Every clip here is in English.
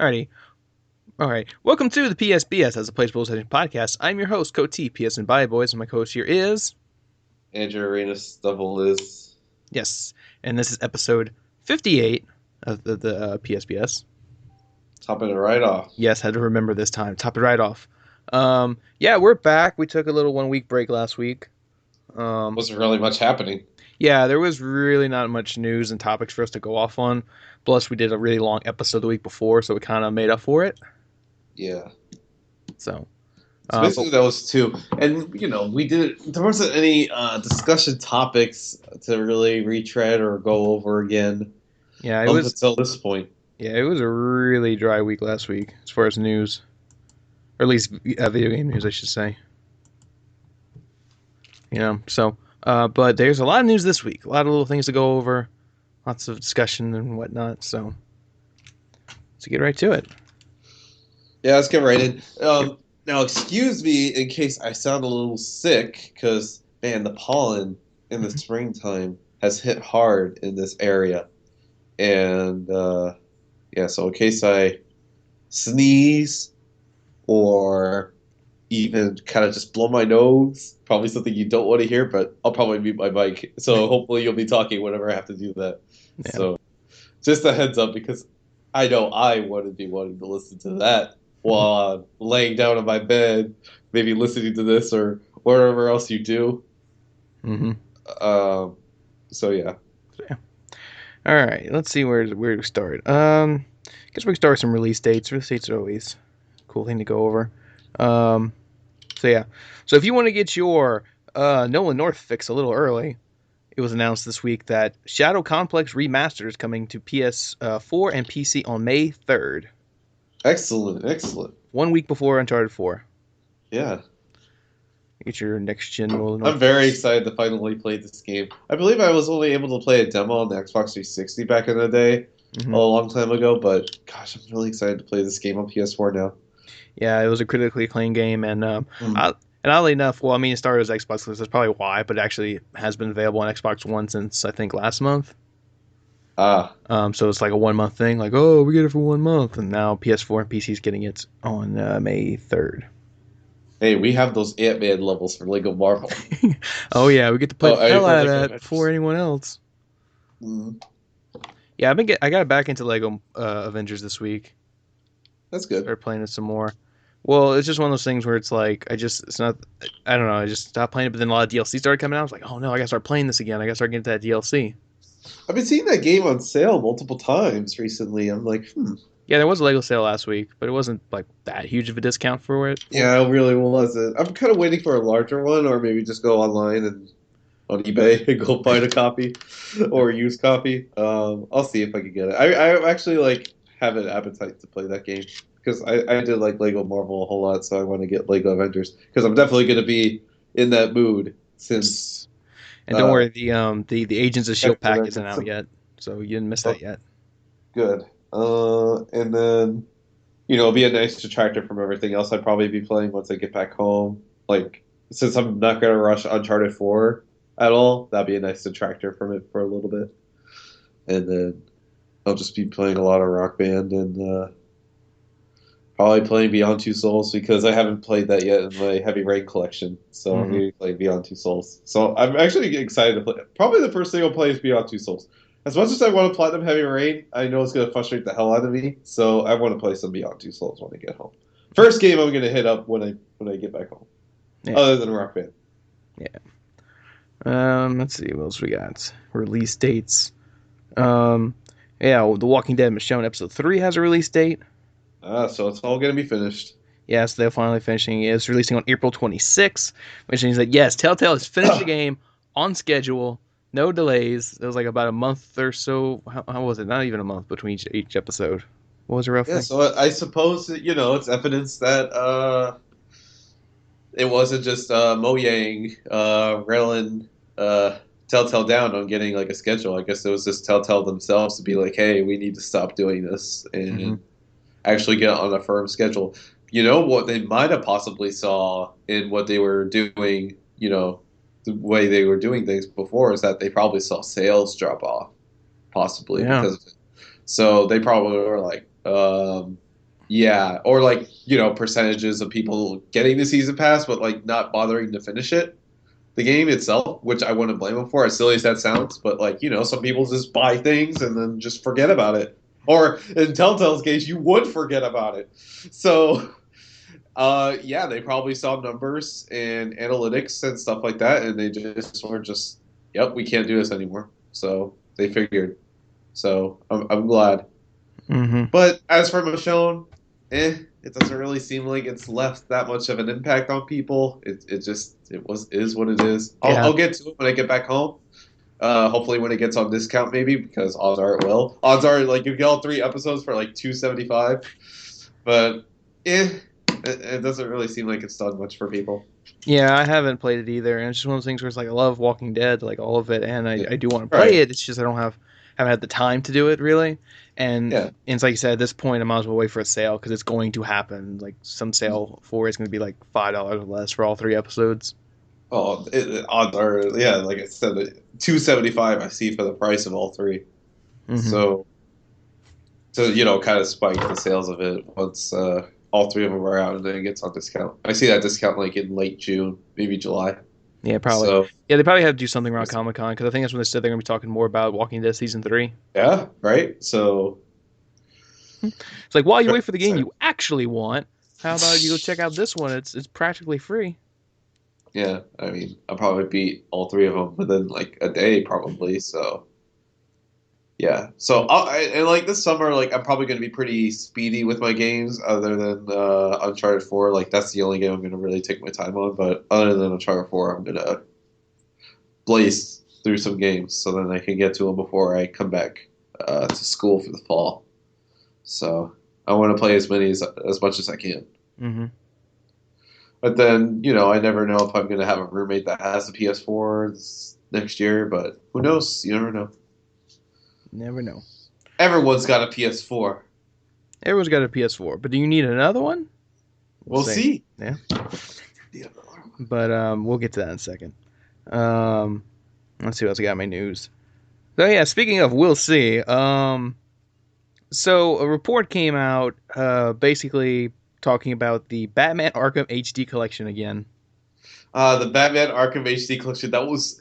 Alrighty. Alright. Welcome to the PSBS as a Playable Setting podcast. I'm your host, Coach T, PS and Bye Boys, and my co-host here is... Andrew Arenas double is Yes. And this is episode 58 of the PSBS. topping it right off. Yes, had to remember this time. Top it right off. Yeah, we're back. We took a little 1 week break last week. Wasn't really much happening. Yeah, there was really not much news and topics for us to go off on. Plus, we did a really long episode the week before, so we kind of made up for it. Yeah. So... So basically those two. And, we didn't, there wasn't any discussion topics to really retread or go over again. Yeah, it was until this point. Yeah, it was a really dry week last week as far as news, or at least video game news, I should say. But there's a lot of news this week. A lot of little things to go over, lots of discussion and whatnot. So let's get right to it. Yeah, let's get right in. Now, excuse me in case I sound a little sick, because, man, the pollen in the springtime has hit hard in this area. And, so in case I sneeze or even kind of just blow my nose, probably something you don't want to hear, but I'll probably mute my mic. So hopefully you'll be talking whenever I have to do that. Yeah. So just a heads up, because I know I wouldn't be wanting to listen to that while I'm laying down in my bed, maybe listening to this or whatever else you do. Mm-hmm. So yeah. All right, let's see where to start. I guess we can start with some release dates. Release dates are always a cool thing to go over. So if you want to get your Nolan North fix a little early, it was announced this week that Shadow Complex Remastered is coming to PS4 and PC on May 3rd. Excellent. 1 week before Uncharted 4. Yeah. Get your next gen Nolan I'm very excited to finally play this game. I believe I was only able to play a demo on the Xbox 360 back in the day, a long time ago, but gosh, I'm really excited to play this game on PS4 now. Yeah, it was a critically acclaimed game, and oddly enough, well, I mean, it started as Xbox, so that's probably why, but it actually has been available on Xbox One since, I think, last month. So it's like a 1 month thing, like, oh, we get it for 1 month, and now PS4 and PC is getting it on May 3rd. Hey, we have those Ant-Man levels for Lego Marvel. Oh yeah, we get to play the hell out of that Avengers. before anyone else. Mm-hmm. Yeah, I got back into Lego Avengers this week. That's good. Started playing it some more. Well, it's just one of those things where it's like I just stopped playing it, but then a lot of DLC started coming out. I was like, oh no, I gotta start playing this again. I gotta start getting to that DLC. I've been seeing that game on sale multiple times recently. I'm like, Yeah, there was a Lego sale last week, but it wasn't like that huge of a discount for it. Yeah, it really wasn't. I'm kind of waiting for a larger one, or maybe just go online and on eBay and go find a copy or a used copy. I'll see if I can get it. I actually have an appetite to play that game because I did like Lego Marvel a whole lot, so I want to get Lego Avengers because I'm definitely going to be in that mood since. And don't worry, the Agents of Shield pack isn't out yet, so you didn't miss that yet. Good. And then, it'll be a nice detractor from everything else I'd probably be playing once I get back home. Like, since I'm not going to rush Uncharted 4 at all, that'd be a nice detractor from it for a little bit. And then I'll just be playing a lot of Rock Band and probably playing Beyond Two Souls because I haven't played that yet in my Heavy Rain collection. So I'm going to be playing Beyond Two Souls. So I'm actually excited to play. Probably the first thing I'll play is Beyond Two Souls. As much as I want to platinum Heavy Rain, I know it's going to frustrate the hell out of me. So I want to play some Beyond Two Souls when I get home. First game I'm going to hit up when I get back home. Yeah. Other than Rock Band. Yeah. Let's see what else we got. Release dates. The Walking Dead Michonne episode 3 has a release date. So it's all going to be finished. Yes, they're finally finishing. It's releasing on April 26th, which means that yes, Telltale has finished the game on schedule. No delays. It was like about a month or so. How was it? Not even a month between each episode. What was it roughly? Yeah, so I suppose that, it's evidence that it wasn't just Mojang railing Telltale down on getting like a schedule. I guess it was just Telltale themselves to be like, hey, we need to stop doing this and actually get on a firm schedule. What they might have possibly saw in what they were doing, the way they were doing things before is that they probably saw sales drop off, possibly because of it. So they probably were like, Yeah, or like, you know, percentages of people getting the season pass but like not bothering to finish it. The game itself, which I wouldn't blame them for, as silly as that sounds, but like, you know, some people just buy things and then just forget about it. Or in Telltale's case, you would forget about it. So, yeah, they probably saw numbers and analytics and stuff like that, and they just were just, yep, we can't do this anymore. So they figured. So I'm glad. Hmm. But as for Michonne, it doesn't really seem like it's left that much of an impact on people. It just it was is what it is. Yeah. I'll get to it when I get back home. Hopefully when it gets on discount, maybe because odds are it will. Odds are like you get all 3 episodes for like 275, but it doesn't really seem like it's done much for people. Yeah, I haven't played it either, and it's just one of those things where it's like I love Walking Dead, like all of it, and Yeah. I do want to play Right. it. It's just I don't haven't had the time to do it really, Yeah. and it's like you said, at this point I might as well wait for a sale because it's going to happen. Like some sale for it's going to be like $5 or less for all 3 episodes. Oh, odds are yeah. Like I said, 275 I see for the price of all three. Hmm. So you know, kind of spike the sales of it once all three of them are out and then it gets on discount. I see that discount like in late June, maybe July. Yeah, probably. So Yeah, they probably have to do something around Comic Con because I think that's when they said they're going to be talking more about Walking Dead season 3. yeah, right. So It's like while you very wait for the game excited. you actually want, how about you go check out this one? It's practically free. Yeah, I mean, I'll probably beat all three of them within like a day, probably. So yeah. So and like this summer, like I'm probably going to be pretty speedy with my games, other than Uncharted 4. Like that's the only game I'm going to really take my time on. But other than Uncharted 4, I'm going to blaze through some games so then I can get to them before I come back to school for the fall. So I want to play as much as I can. Hmm. But then, you know, I never know if I'm going to have a roommate that has a PS4 next year. But who knows? You never know. Never know. Everyone's got a PS4. Everyone's got a PS4, but do you need another one? We'll We'll see. see. Yeah, Yeah. but we'll get to that in a second. Um, let's see what else I got in my news. So yeah, speaking of, we'll see. So a report came out, basically talking about the Batman Arkham HD collection again. The Batman Arkham HD collection that was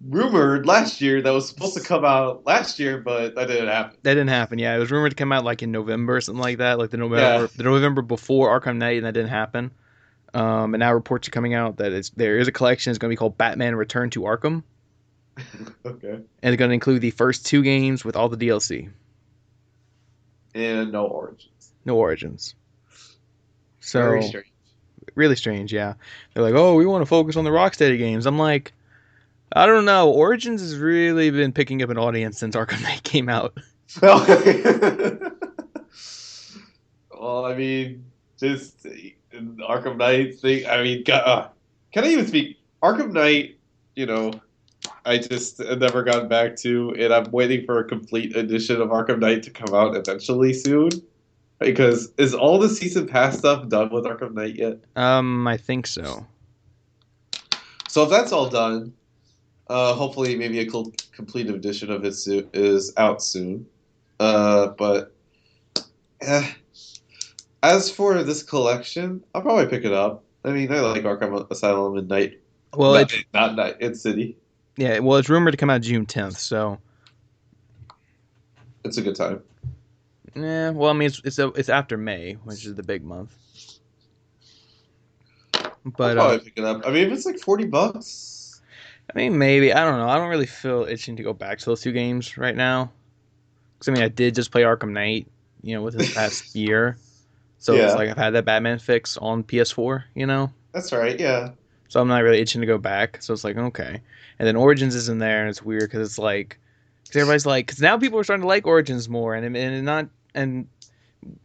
rumored last year, that was supposed to come out last year, but that didn't happen. That didn't happen. Yeah, it was rumored to come out like in November or something like that, like Yeah. The November before Arkham Knight, and that didn't happen. And now reports are coming out that there is a collection. It's going to be called Batman Return to Arkham, Okay. and it's going to include the first 2 games with all the DLC. And no origins. No Origins. Very So strange. really strange. Yeah, they're like, oh, we want to focus on the Rocksteady games. I'm like, I don't know. Origins has really been picking up an audience since Arkham Knight came out. Well, well, I mean, just Arkham Knight thing. I mean, can I even speak? Arkham Knight, you know, I just never gotten back to, and I'm waiting for a complete edition of Arkham Knight to come out eventually soon. Because is all the season pass stuff done with Arkham Knight yet? I think so. So if that's all done, hopefully maybe a complete edition of it is out soon. But eh, as for this collection, I'll probably pick it up. I mean, I like Arkham Asylum and Night, Well, it's not Night, it's City. yeah. Well, it's rumored to come out June 10th. So It's a good time. yeah. Well, I mean, it's after May, which is the big month. I'll But probably pick it up. I mean, if it's like $40, I mean, maybe I don't know. I don't really feel itching to go back to those 2 games right now. Because I mean, I did just play Arkham Knight, within the past year. So it's yeah, like I've had that Batman fix on PS4, that's right. Yeah, So I'm not really itching to go back. So it's like, okay. And then Origins is in there, and it's weird because it's like, because everybody's like, because now people are starting to like Origins more, and not, and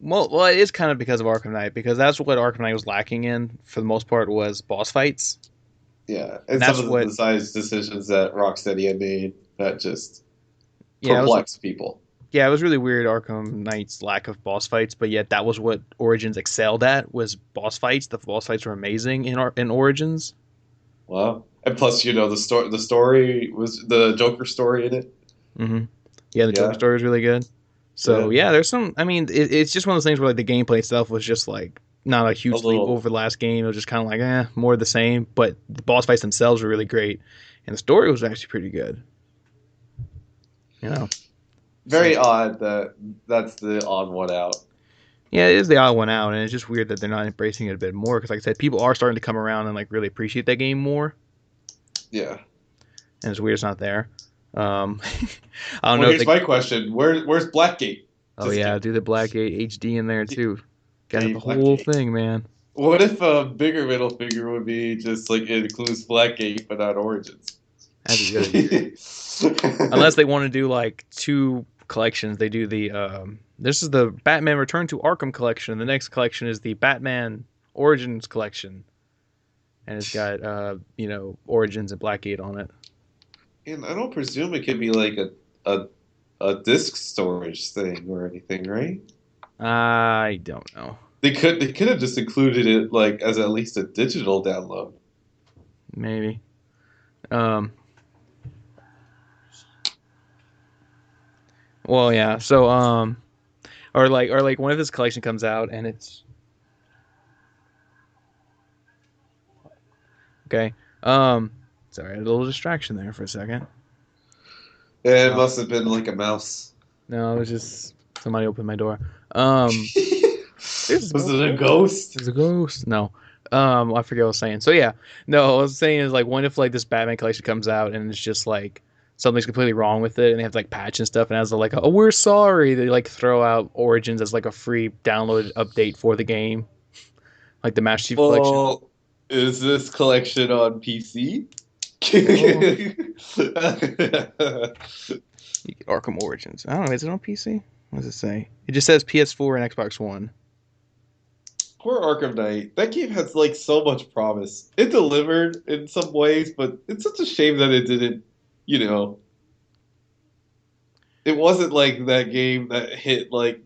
well, it is kind of because of Arkham Knight, because that's what Arkham Knight was lacking in for the most part was boss fights, yeah, and and some that's of the what, design decisions that Rocksteady had made that just yeah, it was, perplex people. yeah, it was really weird Arkham Knight's lack of boss fights, but yet that was what Origins excelled at was boss fights. The boss fights were amazing in Origins. Wow. And plus, you know, the story was the Joker story in it. Hmm. Yeah, the Joker Yeah. story was really good. So Yeah, yeah, there's some. I mean, it's just one of those things where like the gameplay itself was just like not a a huge leap little. over the last game. It was just kind of like more of the same. But the boss fights themselves were really great, and the story was actually pretty good. You know, so Very odd that that's the odd one out. yeah, it is the odd one out, and it's just weird that they're not embracing it a bit more. Because like I said, people are starting to come around and like really appreciate that game more, Yeah. and it's weird it's not there. Um, I don't Well, know if here's they. my question: where's Blackgate? Oh Just yeah, kidding. do the Blackgate HD in there too. Got to have Hey, the whole Blackgate. thing, man. What if a bigger middle figure would be just like it includes Blackgate but not Origins? That'd be really weird. Unless they want to do like two collections. They do the this is the Batman Return to Arkham collection, and the next collection is the Batman Origins collection, and it's got Origins and Blackgate on it. And I don't presume it could be like a a disk storage thing or anything, right? I don't know. They could have just included it like as at least a digital download. Maybe. Um well yeah, so or like one of his collection comes out and it's okay. Sorry, I had a little distraction there for a second. It Uh, must have been like a mouse. no, it was just somebody opened my door. Um There's a Was small it a portal. ghost? There's a ghost. No. I forget what I was saying. So yeah. No, what I was saying is like what if like this Batman collection comes out and it's just like something's completely wrong with it and they have to like patch and stuff and as like oh we're sorry they like throw out Origins as like a free downloaded update for the game like the Master Chief collection. Well, is this collection on PC? Oh, Arkham Origins. I don't know. Is it on PC? What does it say? It just says PS4 and Xbox One. Poor Arkham Knight. That game has like so much promise. It delivered in some ways, but it's such a shame that it didn't, you know, it wasn't like that game that hit like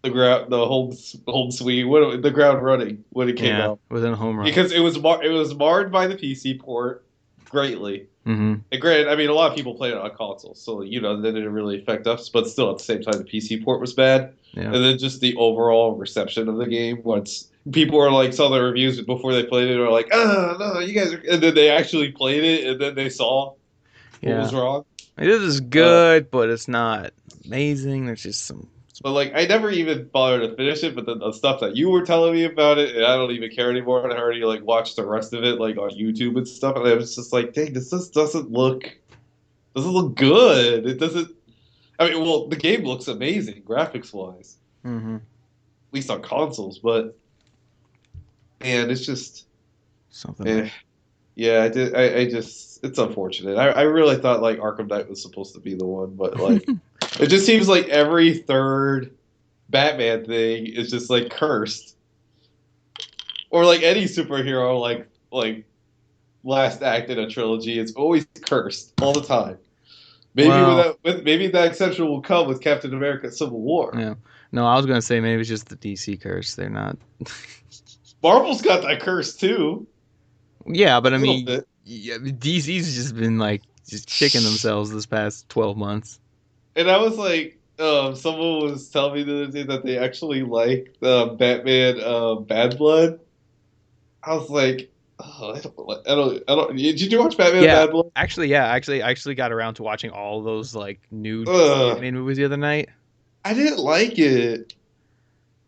the home swing, the ground running when it came Yeah, out within a home run. because it was marred by the PC port greatly. Mm-hmm. And granted, I mean, a lot of people played it on consoles, so that didn't really affect us. But still, at the same time, the PC port was bad, Yeah. and then just the overall reception of the game. Once people were like saw the reviews before they played it, or like, oh no, you guys are, and then they actually played it, and then they saw what Yeah. was wrong. Like, this is Uh, good, but it's not amazing. There's just some but like, I never even bothered to finish it. But the stuff that you were telling me about it, and I don't even care anymore. And I already like watched the rest of it like on YouTube and stuff, and I was just like, dang, this just doesn't look good. It doesn't. I mean, well, the game looks amazing graphics wise, mm-hmm. at least on consoles. But man, it's just, Something else. eh. Yeah, I did. I just, it's unfortunate. I really thought like Arkham Knight was supposed to be the one, but like, it just seems like every third Batman thing is just like cursed, or like any superhero, like last act in a trilogy, it's always cursed all the time. Well, Maybe that exception will come with Captain America: Civil War. yeah. No, I was gonna say maybe it's just the DC curse. They're not. Marvel's got that curse too, Yeah, but I a little mean, bit. yeah, DC's just been like just kicking themselves this past 12 months. And I was like, someone was telling me the other day that they actually like Batman Bad Blood. I was like, oh, I don't. Did you watch Batman Yeah, Bad Blood? I actually got around to watching all those like new DC Ugh, animated movies the other night. I didn't like it.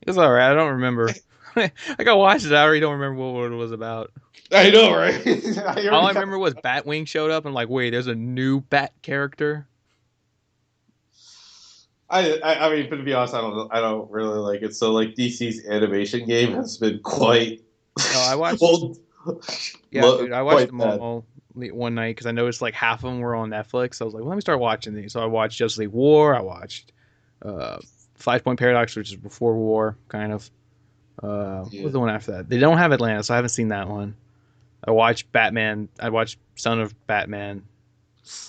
It was all right. I don't remember. Like I watched it, I already don't remember what it was about. I know, right? I All already I got. remember was Batwing showed up and like, wait, there's a new Bat character. I mean, but to be honest, I don't really like it. So like DC's animation game has been quite No, I watched. well, Yeah, dude, I watched quite them bad. all one night because I noticed like half of them were on Netflix. I was like, well, let me start watching these. So I watched Justice League War. I watched uh, Flashpoint Paradox, which is before War, kind of. What was Yeah. the one after that? They don't have Atlanta, so I haven't seen that one. I watched Batman. I watched Son of Batman.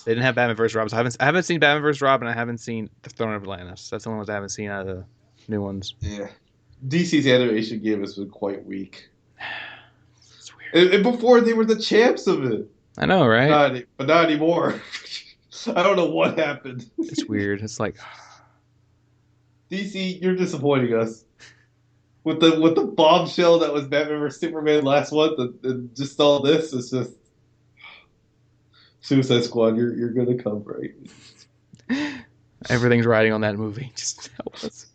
They didn't have Batman vs. Robin. So I haven't seen Batman vs. Robin. I haven't seen The Throne of Atlantis. That's the only ones I haven't seen out of the new ones. Yeah. DC's animation game has been quite weak. It's weird. And before they were the champs of it. I know, right? But not anymore. I don't know what happened. It's weird. It's like DC, you're disappointing us with the bombshell that was Batman vs Superman last month, and just all this is just Suicide Squad. You're gonna come right. Everything's riding on that movie. Just help us.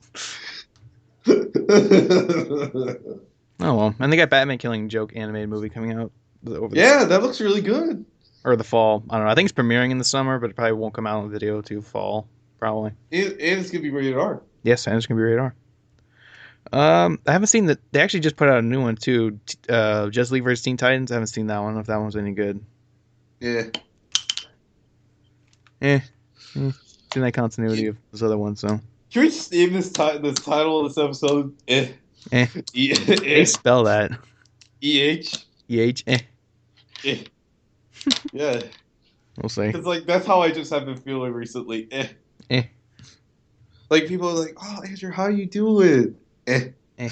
Oh well, and they got Batman Killing Joke animated movie coming out over the Yeah, that looks really good. or the fall. I don't know. I think it's premiering in the summer, but it probably won't come out on video till fall. Probably. And it's gonna be rated R. Yes, and it's gonna be rated R. I haven't seen that. They actually just put out a new one too. Justice League vs Teen Titans. I haven't seen that one. If that one's any good. Yeah. Eh. It's in that continuity of those other ones. So. Can we just name this title of this episode? Eh. They spell that. EH. EH. Eh. Yeah. We'll see. Because like that's how I just have been feeling recently. Eh. Like people are like, "Oh, Andrew, how you doing?" Eh. Eh.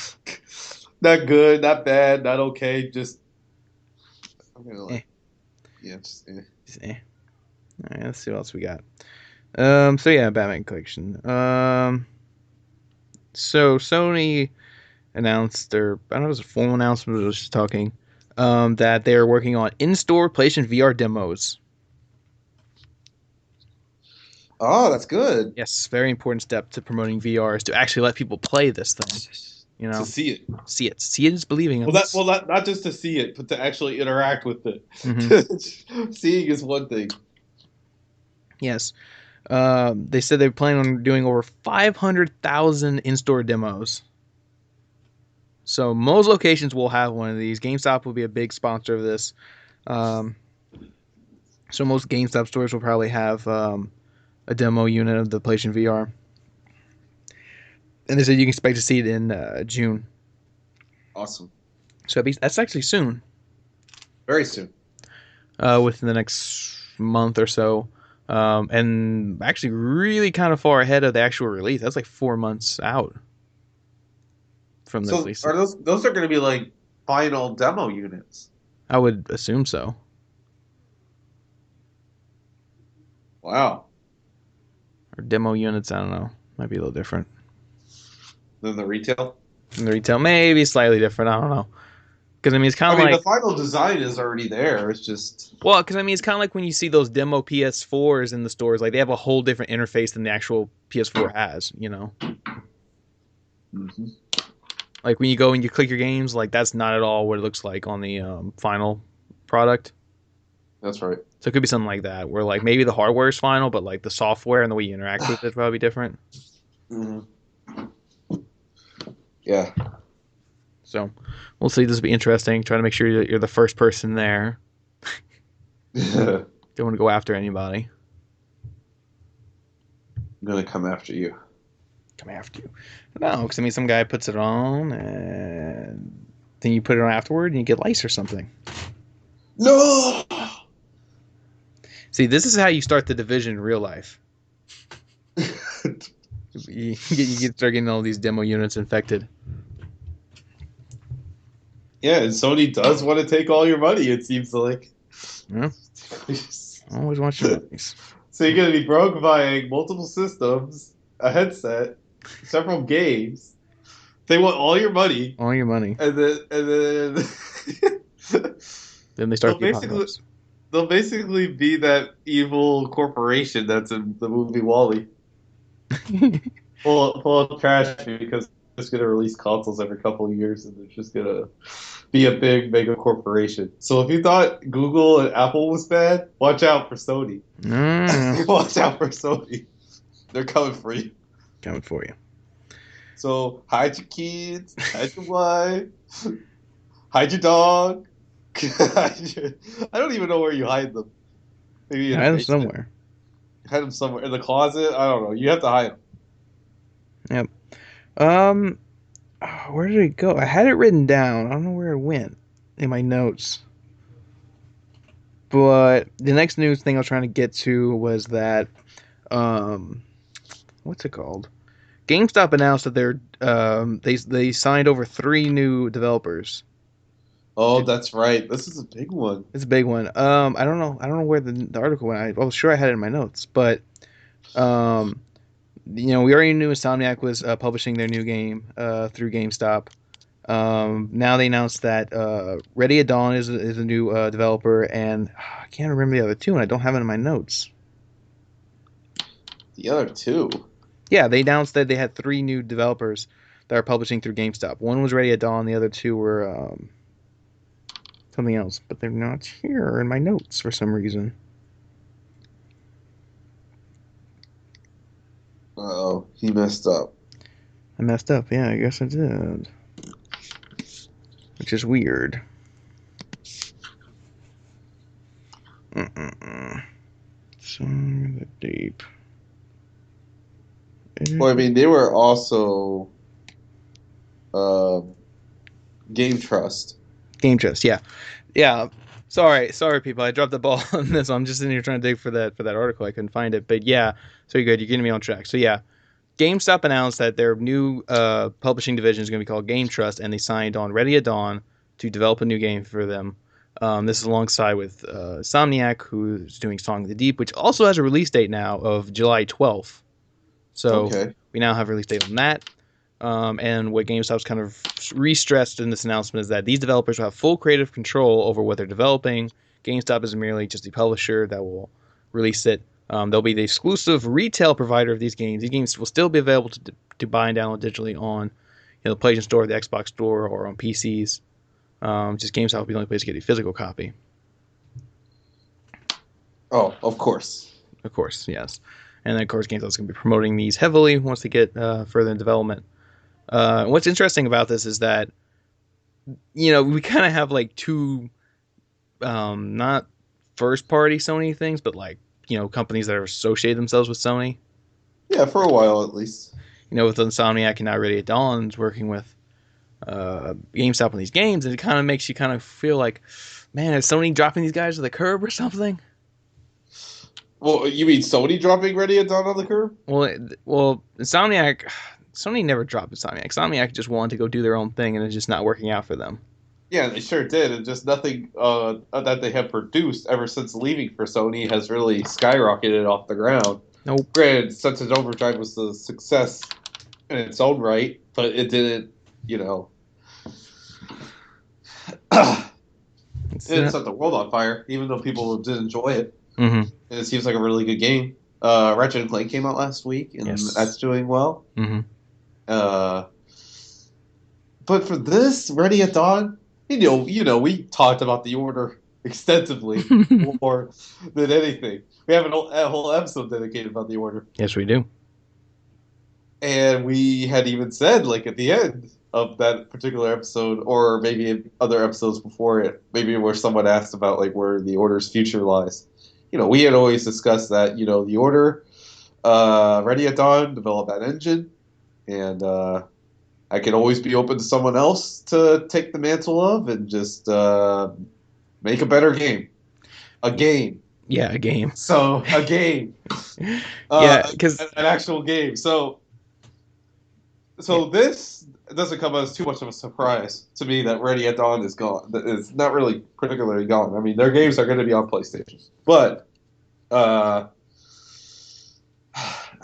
Not good, not bad, not okay. Just I'm gonna like, yeah, just Just eh. All right, let's see what else we got. So yeah, Batman collection. So Sony announced their, I don't know if it was a formal announcement, but it was just talking, that they are working on in-store PlayStation VR demos. Oh, that's good. Yes, very important step to promoting VR is to actually let people play this thing. You know, To see it. see it is believing. Not just to see it, but to actually interact with it. Mm-hmm. Seeing is one thing. Yes. They said they plan on doing over 500,000 in-store demos. So most locations will have one of these. GameStop will be a big sponsor of this. So most GameStop stores will probably have a demo unit of the PlayStation VR. And they said you can expect to see it in June. Awesome. So that's actually soon. Very soon. Within the next month or so. And actually really kind of far ahead of the actual release. That's like 4 months out from the release. Are those are going to be like final demo units? I would assume so. Wow. Or demo units, I don't know. Might be a little different. Than the retail? From the retail, maybe slightly different. I don't know. Because I mean, it's kind of I mean, like the final design is already there. It's just well, because I mean, it's kind of like when you see those demo PS4s in the stores. Like they have a whole different interface than the actual PS4 has. You know, mm-hmm. like when you go and you click your games, like that's not at all what it looks like on the final product. That's right. So it could be something like that, where like maybe the hardware is final, but like the software and the way you interact with it is probably different. Mm-hmm. Yeah. So we'll see. This will be interesting. Trying to make sure you're the first person there. Don't want to go after anybody. I'm gonna come after you. Come after you. No, because I mean, some guy puts it on, and then you put it on afterward, and you get lice or something. No. See, this is how you start the division in real life. You start getting all these demo units infected. Yeah, and Sony does want to take all your money. It seems like. Yeah. I always want your monies. So you're gonna be broke buying multiple systems, a headset, several games. They want all your money, All your money. and then Then they start the they'll basically they'll basically be that evil corporation that's in the movie Wall-E. Full of trash because they're just gonna release consoles every couple of years, and they're just gonna be a big mega corporation. So if you thought Google and Apple was bad, watch out for Sony. Watch out for Sony. They're coming for you. Coming for you. So hide your kids, hide your wife, hide your dog. I don't even know where you hide them. Maybe in Hide them basement. somewhere. Hide them somewhere in the closet. I don't know. You have to hide them. Yep. Where did it go? I had it written down. I don't know where it went in my notes. But the next news thing I was trying to get to was that, what's it called? GameStop announced that they signed over 3 new developers. Oh, that's right. This is a big one. It's a big one. I don't know where the article went. I was sure I had it in my notes, but We already knew Insomniac was publishing their new game through GameStop. Now they announced that Ready at Dawn is a new developer, and I can't remember the other two, and I don't have it in my notes. The other two. Yeah, they announced that they had three new developers that are publishing through GameStop. One was Ready at Dawn, the other two were something else, but they're not here in my notes for some reason. Oh, he messed up. I messed up. Yeah, I guess I did, which is weird. Song of the Deep. Well, I mean, they were also uh, Game Trust. Game Chest, yeah, yeah. Sorry, people. I dropped the ball on this. I'm just sitting here trying to dig for that article. I couldn't find it, but yeah. So you're good. You're getting me on track. So yeah, GameStop announced that their new publishing division is going to be called Game Trust, and they signed on Ready at Dawn to develop a new game for them. This is alongside with Somniac, who's doing Song of the Deep, which also has a release date now of July 12th. So Okay. we now have a release date on that. And what GameStop's kind of re-stressed in this announcement is that these developers will have full creative control over what they're developing. GameStop is merely just a publisher that will release it. They'll be the exclusive retail provider of these games. These games will still be available to buy and download digitally on the PlayStation Store, the Xbox Store, or on PCs. Just GameStop will be the only place to get a physical copy. Oh, of course. Of course, yes. And then, of course, GameStop's going to be promoting these heavily once they get further in development. What's interesting about this is that we kind of have like two not first party Sony things, but like companies that are associated themselves with Sony. Yeah, for a while at least. With Insomniac and now Ready at Dawn's working with GameStop on these games, and it kind of makes you kind of feel like, man, is Sony dropping these guys to the curb or something? Well, you mean Sony dropping Ready at Dawn on the curb? Well, Insomniac, Sony never dropped Insomniac. Insomniac just wanted to go do their own thing, and it's just not working out for them. Yeah, they sure did, and just nothing that they have produced ever since leaving for Sony has really skyrocketed off the ground. Nope. Granted, Sunset Overdrive was a success in its own right, but it didn't, it didn't set the world on fire, even though people did enjoy it. Mm-hmm. And it seems like a really good game. Ratchet and Clank came out last week, and Yes. that's doing well. Mm-hmm. But for this, Ready at Dawn, we talked about the order extensively more than anything. We have a whole episode dedicated about the order. Yes, we do. And we had even said, like, at the end of that particular episode, or maybe in other episodes before it, maybe where someone asked about, like, where the order's future lies. We had always discussed that, the order, Ready at Dawn, develop that engine, and I could always be open to someone else to take the mantle of and just make a better game. A game. Yeah, a game. So, a game. Yeah, because an actual game. So this doesn't come as too much of a surprise to me that Ready at Dawn is gone. It's not really particularly gone. I mean, their games are going to be on PlayStation. But I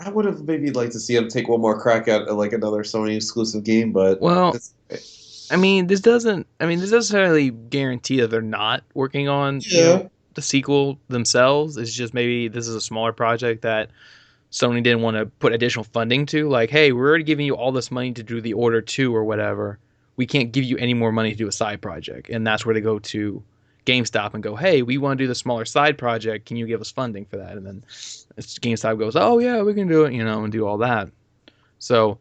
would have maybe liked to see them take one more crack at like another Sony exclusive game, but this doesn't necessarily guarantee that they're not working on the sequel themselves. It's just maybe this is a smaller project that Sony didn't want to put additional funding to. Like, hey, we're already giving you all this money to do the Order 2 or whatever. We can't give you any more money to do a side project. And that's where they go to GameStop and go, hey, we want to do the smaller side project. Can you give us funding for that? And then GameStop goes, oh, yeah, we can do it, and do all that. So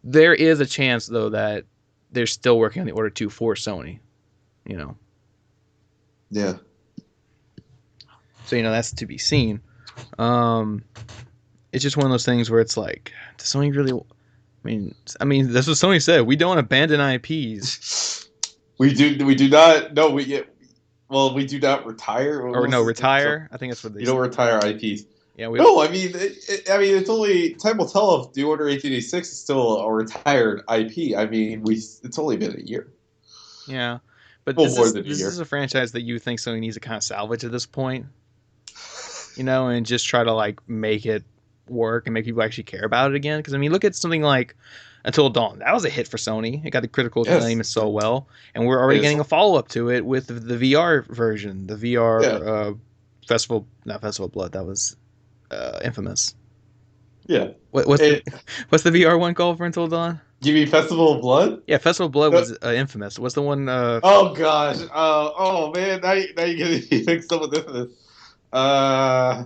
there is a chance, though, that they're still working on the Order 2 for Sony, Yeah. So, that's to be seen. It's just one of those things where it's like, does Sony really? I mean, that's what Sony said. We don't abandon IPs. We do not. No, we do not retire. Retire. I think that's what they. You don't retire IPs. Yeah. It's only time will tell if the Order 1886 is still a retired IP. I mean, it's only been a year. Yeah, but this is a franchise that you think Sony needs to kind of salvage at this point. And just try to like make it work and make people actually care about it again. Because I mean, look at something like Until Dawn. That was a hit for Sony. It got the critical acclaim Yes. and so well, and we're already It's getting a follow up to it with the VR version, the yeah, VR Festival, not Festival of Blood. That was Infamous. yeah. What's the It, what's the VR one called for Until Dawn? you mean Festival of Blood? Yeah, Festival of Blood No. was Infamous. What's the one? Oh gosh. Oh man. Now you get me mixed up with this. Uh,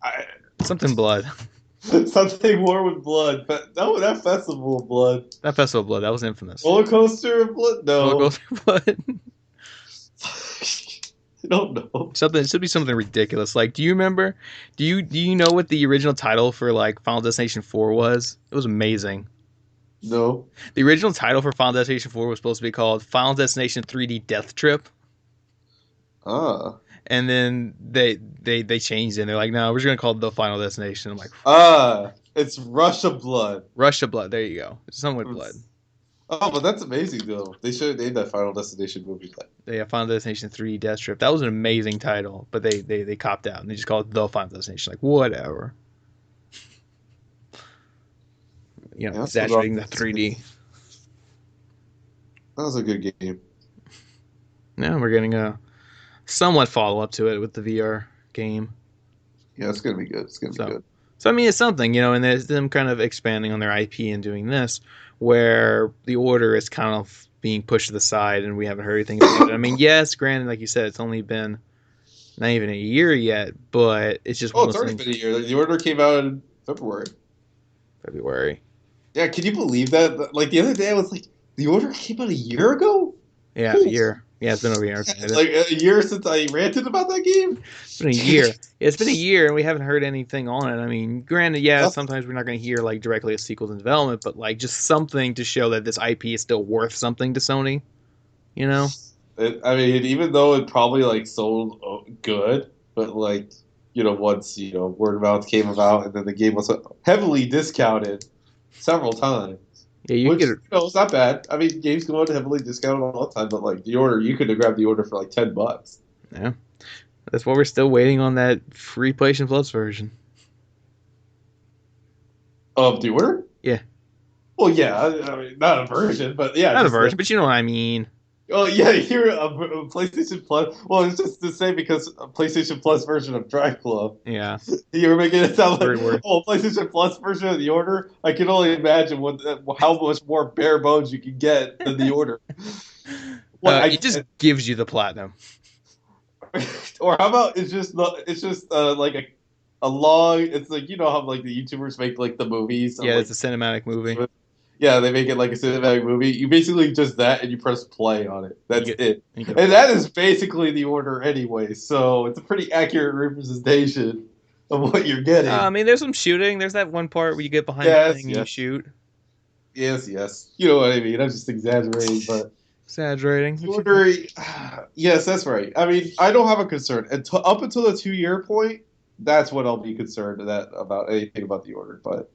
I, Something Blood. something more with blood. But no, that Festival of Blood. Not Festival of Blood. That was Infamous. Roller Coaster of Blood. Roller No. Coaster of Blood. I don't know. Something. It should be something ridiculous. Like, do you remember? Do you know what the original title for like Final Destination 4 was? It was amazing. No. The original title for Final Destination 4 was supposed to be called Final Destination 3D Death Trip, Ah. and then they changed it. And they're like, no, we're just gonna call it The Final Destination. I'm like, Ah. It's Rush of Blood. Rush of Blood. There you go. It's something with blood. Oh, but that's amazing though. They should have named that Final Destination movie that. Yeah, Final Destination 3D Death Trip. That was an amazing title, but they copped out and they just called it The Final Destination. Like, whatever. You know, Yeah, exaggerating the 3D. that was a good game. Now we're getting a somewhat follow up to it with the VR game. Yeah, it's gonna be good. It's gonna be So, good. so I mean, it's something, you know, and there's them kind of expanding on their IP and doing this, where the Order is kind of being pushed to the side, and we haven't heard anything about it. I mean, yes, granted, like you said, it's only been not even a year yet, but it's just Oh, one it's of those already things. been a year. The order came out in February. February, Yeah, can you believe that? Like the other day, I was like, the order came out a year ago. yeah, a Holy year. Yeah, it's been over a year. Okay. It's like a year since I ranted about that game. It's been a year. Yeah, it's been a year, and we haven't heard anything on it. I mean, granted, yeah, Nothing. sometimes we're not going to hear like directly a sequels in development, but like just something to show that this IP is still worth something to Sony. You know? I mean, even though it probably like sold good, but like once word of mouth came about, and then the game was heavily discounted several times. Yeah, you can Which get it. it's not bad. I mean, games go on heavily discounted all the time, but like the order, you could have grabbed the order for like $10. Yeah, that's why we're still waiting on that free PlayStation Plus version. Of the order? Yeah, Well, yeah. I mean, not a version, but yeah, not a just version, but you know what I mean. oh yeah, here a PlayStation Plus. Well, it's just the same because a PlayStation Plus version of Drive Club. Yeah, You were making it sound like, word. oh, PlayStation Plus version of the order. I can only imagine how much more bare bones you can get than the order. What It just gives you the platinum. or how about it's just like a long. It's like how like the YouTubers make like the movies. Of, Yeah, like, it's a cinematic movie. yeah, they make it like a cinematic movie. You basically just that, and you press play on it. That's it. You get And that is basically the order anyway. So it's a pretty accurate representation of what you're getting. I mean, there's some shooting. There's that one part where you get behind Yes, the thing and you yes. shoot. Yes. You know what I mean. I'm just exaggerating, but Exaggerating. the order. Yes, that's right. I mean, I don't have a concern up until the 2 year point. That's when I'll be concerned about anything about the order, but.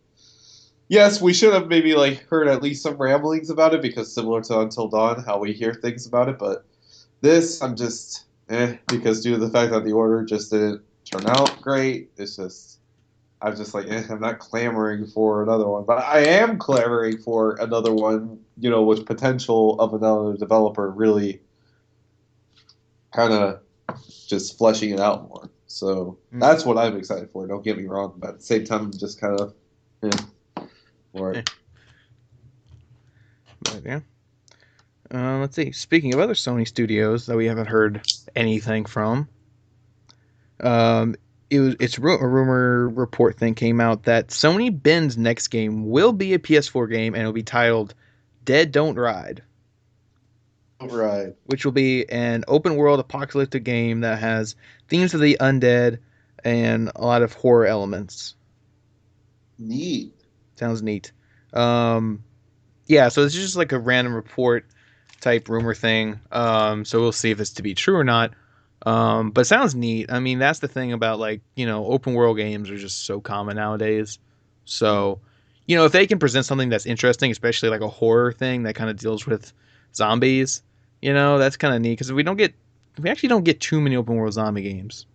Yes, we should have maybe like heard at least some ramblings about it because similar to Until Dawn, how we hear things about it. But this, I'm just because due to the fact that the order just didn't turn out great. It's just I'm just like I'm not clamoring for another one, but I am clamoring for another one. With potential of another developer really kind of just fleshing it out more. So that's what I'm excited for. Don't get me wrong, but at the same time, I'm just kind of. For it. But yeah. Let's see. Speaking of other Sony studios that we haven't heard anything from, a rumor report thing came out that Sony Ben's next game will be a PS4 game and it'll be titled Dead Don't Ride. Right. Which will be an open world apocalyptic game that has themes of the undead and a lot of horror elements. Neat. Sounds neat. Yeah, so it's just like a random report type rumor thing. So we'll see if it's to be true or not. But it sounds neat. I mean, that's the thing about open world games are just so common nowadays. So, if they can present something that's interesting, especially like a horror thing that kind of deals with zombies, that's kind of neat because we actually don't get too many open world zombie games.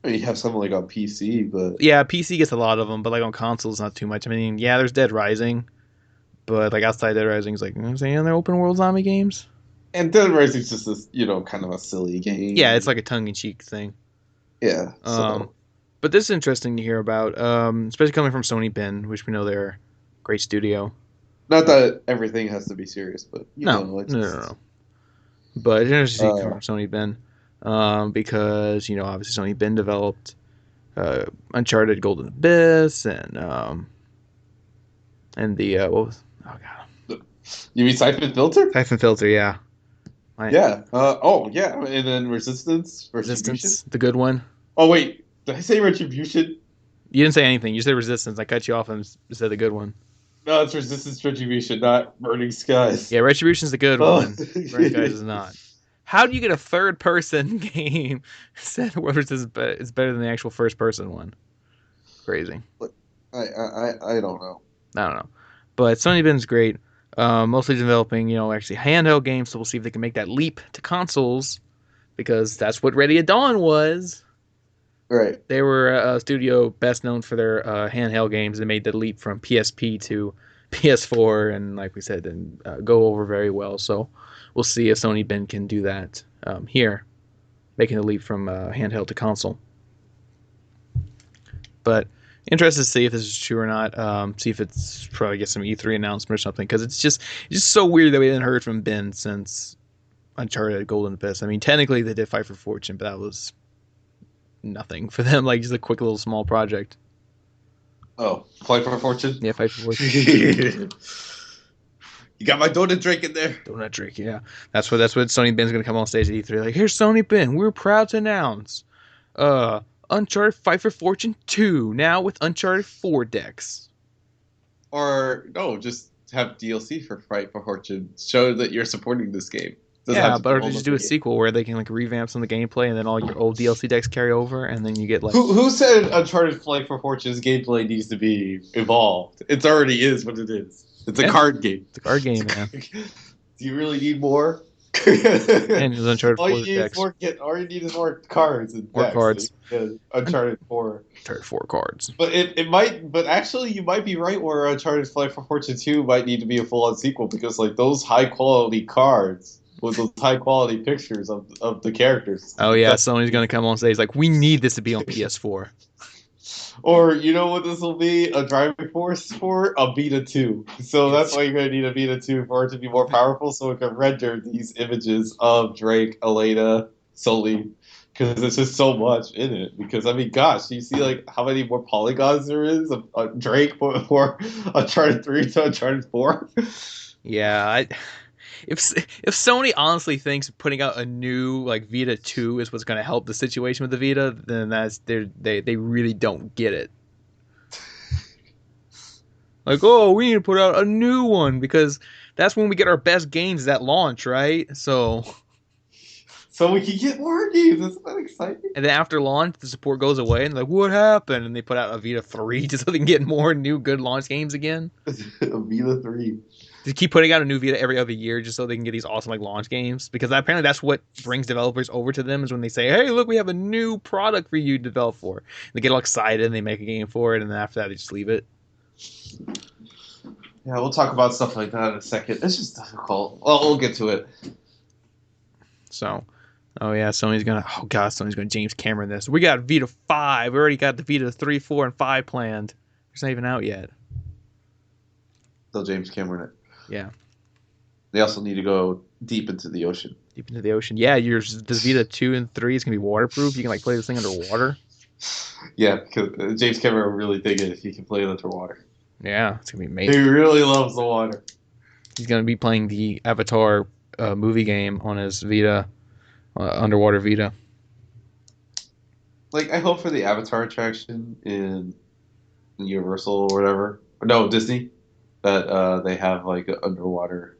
I mean, you have something like on PC, but Yeah, PC gets a lot of them, but like on consoles, not too much. I mean, yeah, there's Dead Rising, but like outside Dead Rising is like, you know what I'm saying, they're open world zombie games. and Dead Rising's just this, kind of a silly Yeah, it's game. like a tongue in cheek thing. Yeah, Um, so but this is interesting to hear about, especially coming from Sony Ben, which we know they're a great studio. not that everything has to be serious, but No, it no, no, just no. But it's interesting coming uh from Sony Ben, because you know obviously Sony Ben developed Uncharted Golden Abyss and the what was oh god you mean Siphon Filter? Siphon Filter, yeah, my Yeah. Oh yeah, and then Resistance, Retribution. Resistance, the good one. Oh wait, did I say Retribution? You didn't say anything. You said Resistance. I cut you off and said the good one. No, it's Resistance Retribution, not Burning Skies. Yeah, Retribution's the good Oh, one. Burning Skies is not. How do you get a third person game said Resistance is better than the actual first person one? Crazy. I don't know. I don't know. But Sony Ben's great. Mostly developing, actually handheld games. So we'll see if they can make that leap to consoles because that's what Ready at Dawn was. Right. They were a studio best known for their handheld games. They made the leap from PSP to PS4, and like we said, didn't go over very well. So we'll see if Sony Ben can do that here, making the leap from handheld to console. But interested to see if this is true or not. See if it's probably get some E3 announcement or something because it's just so weird that we didn't heard from Ben since Uncharted Golden Abyss. I mean, technically they did Fight for Fortune, but that was nothing for them. Like just a quick little small project. Oh, Flight for Fortune. Yeah, Fight for Fortune. You got my donut drink in there. Donut Drake, yeah. That's what Sony Ben's gonna come on stage at E3. Like, here's Sony Ben. We're proud to announce uh Uncharted Fight for Fortune 2, now with Uncharted 4 decks. Or no, just have DLC for Fight for Fortune. Show that you're supporting this game. Doesn't have Yeah, to be but or all just of do the a game. sequel where they can like revamp some of the gameplay and then all your old DLC decks carry over and then you get like Who said Uncharted Flight for Fortune's gameplay needs to be evolved? It already is what it is. It's a yeah, card game. it's a card game, man. Do you really need more? And it's Uncharted all 4 you need is decks. more all you need is more cards and More decks. So cards. Uncharted 4. Uncharted 4 cards. But it might but actually you might be right where Uncharted Flight for Fortune 2 might need to be a full on sequel because like those high quality cards with those high quality pictures of the characters. Oh yeah, Sony's gonna come on stage like we need this to be on PS4. Or you know what this will be? A driving force for a Beta 2. So that's It's why you're going to need a Beta 2 for it to be more powerful so it can render these images of Drake, Elena, Sully. Because there's just so much in it. Because, I mean, gosh, you see like how many more polygons there is of Drake for Uncharted 3 to Uncharted 4? yeah, if Sony honestly thinks putting out a new like Vita 2 is what's going to help the situation with the Vita, then they really don't get it. Like, oh, we need to put out a new one because that's when we get our best games at launch, right? So, So we can get more games. Isn't that exciting? and then after launch, the support goes away, and like, what happened? And they put out a Vita 3 just so they can get more new good launch games again. A Vita 3. They keep putting out a new Vita every other year just so they can get these awesome like launch games because apparently that's what brings developers over to them is when they say, "Hey, look, we have a new product for you to develop for." And they get all excited and they make a game for it, and then after that they just leave it. Yeah, we'll talk about stuff like that in a second. It's just difficult. Well, we'll get to it. So, oh yeah, Sony's gonna James Cameron this. We got Vita 5. We already got the Vita 3, 4, and 5 planned. It's not even out yet. Still James Cameron it. Yeah, They also need to go deep into the ocean. deep into the ocean. Yeah, this Vita 2 and 3 is gonna be waterproof. You can like play this thing underwater. Yeah, because James Cameron will really dig it if he can play it underwater. Yeah, it's gonna be He amazing. really loves the water. He's gonna be playing the Avatar movie game on his Vita, underwater Vita. Like, I hope for the Avatar attraction in Universal or whatever. No, Disney. That they have, like, an underwater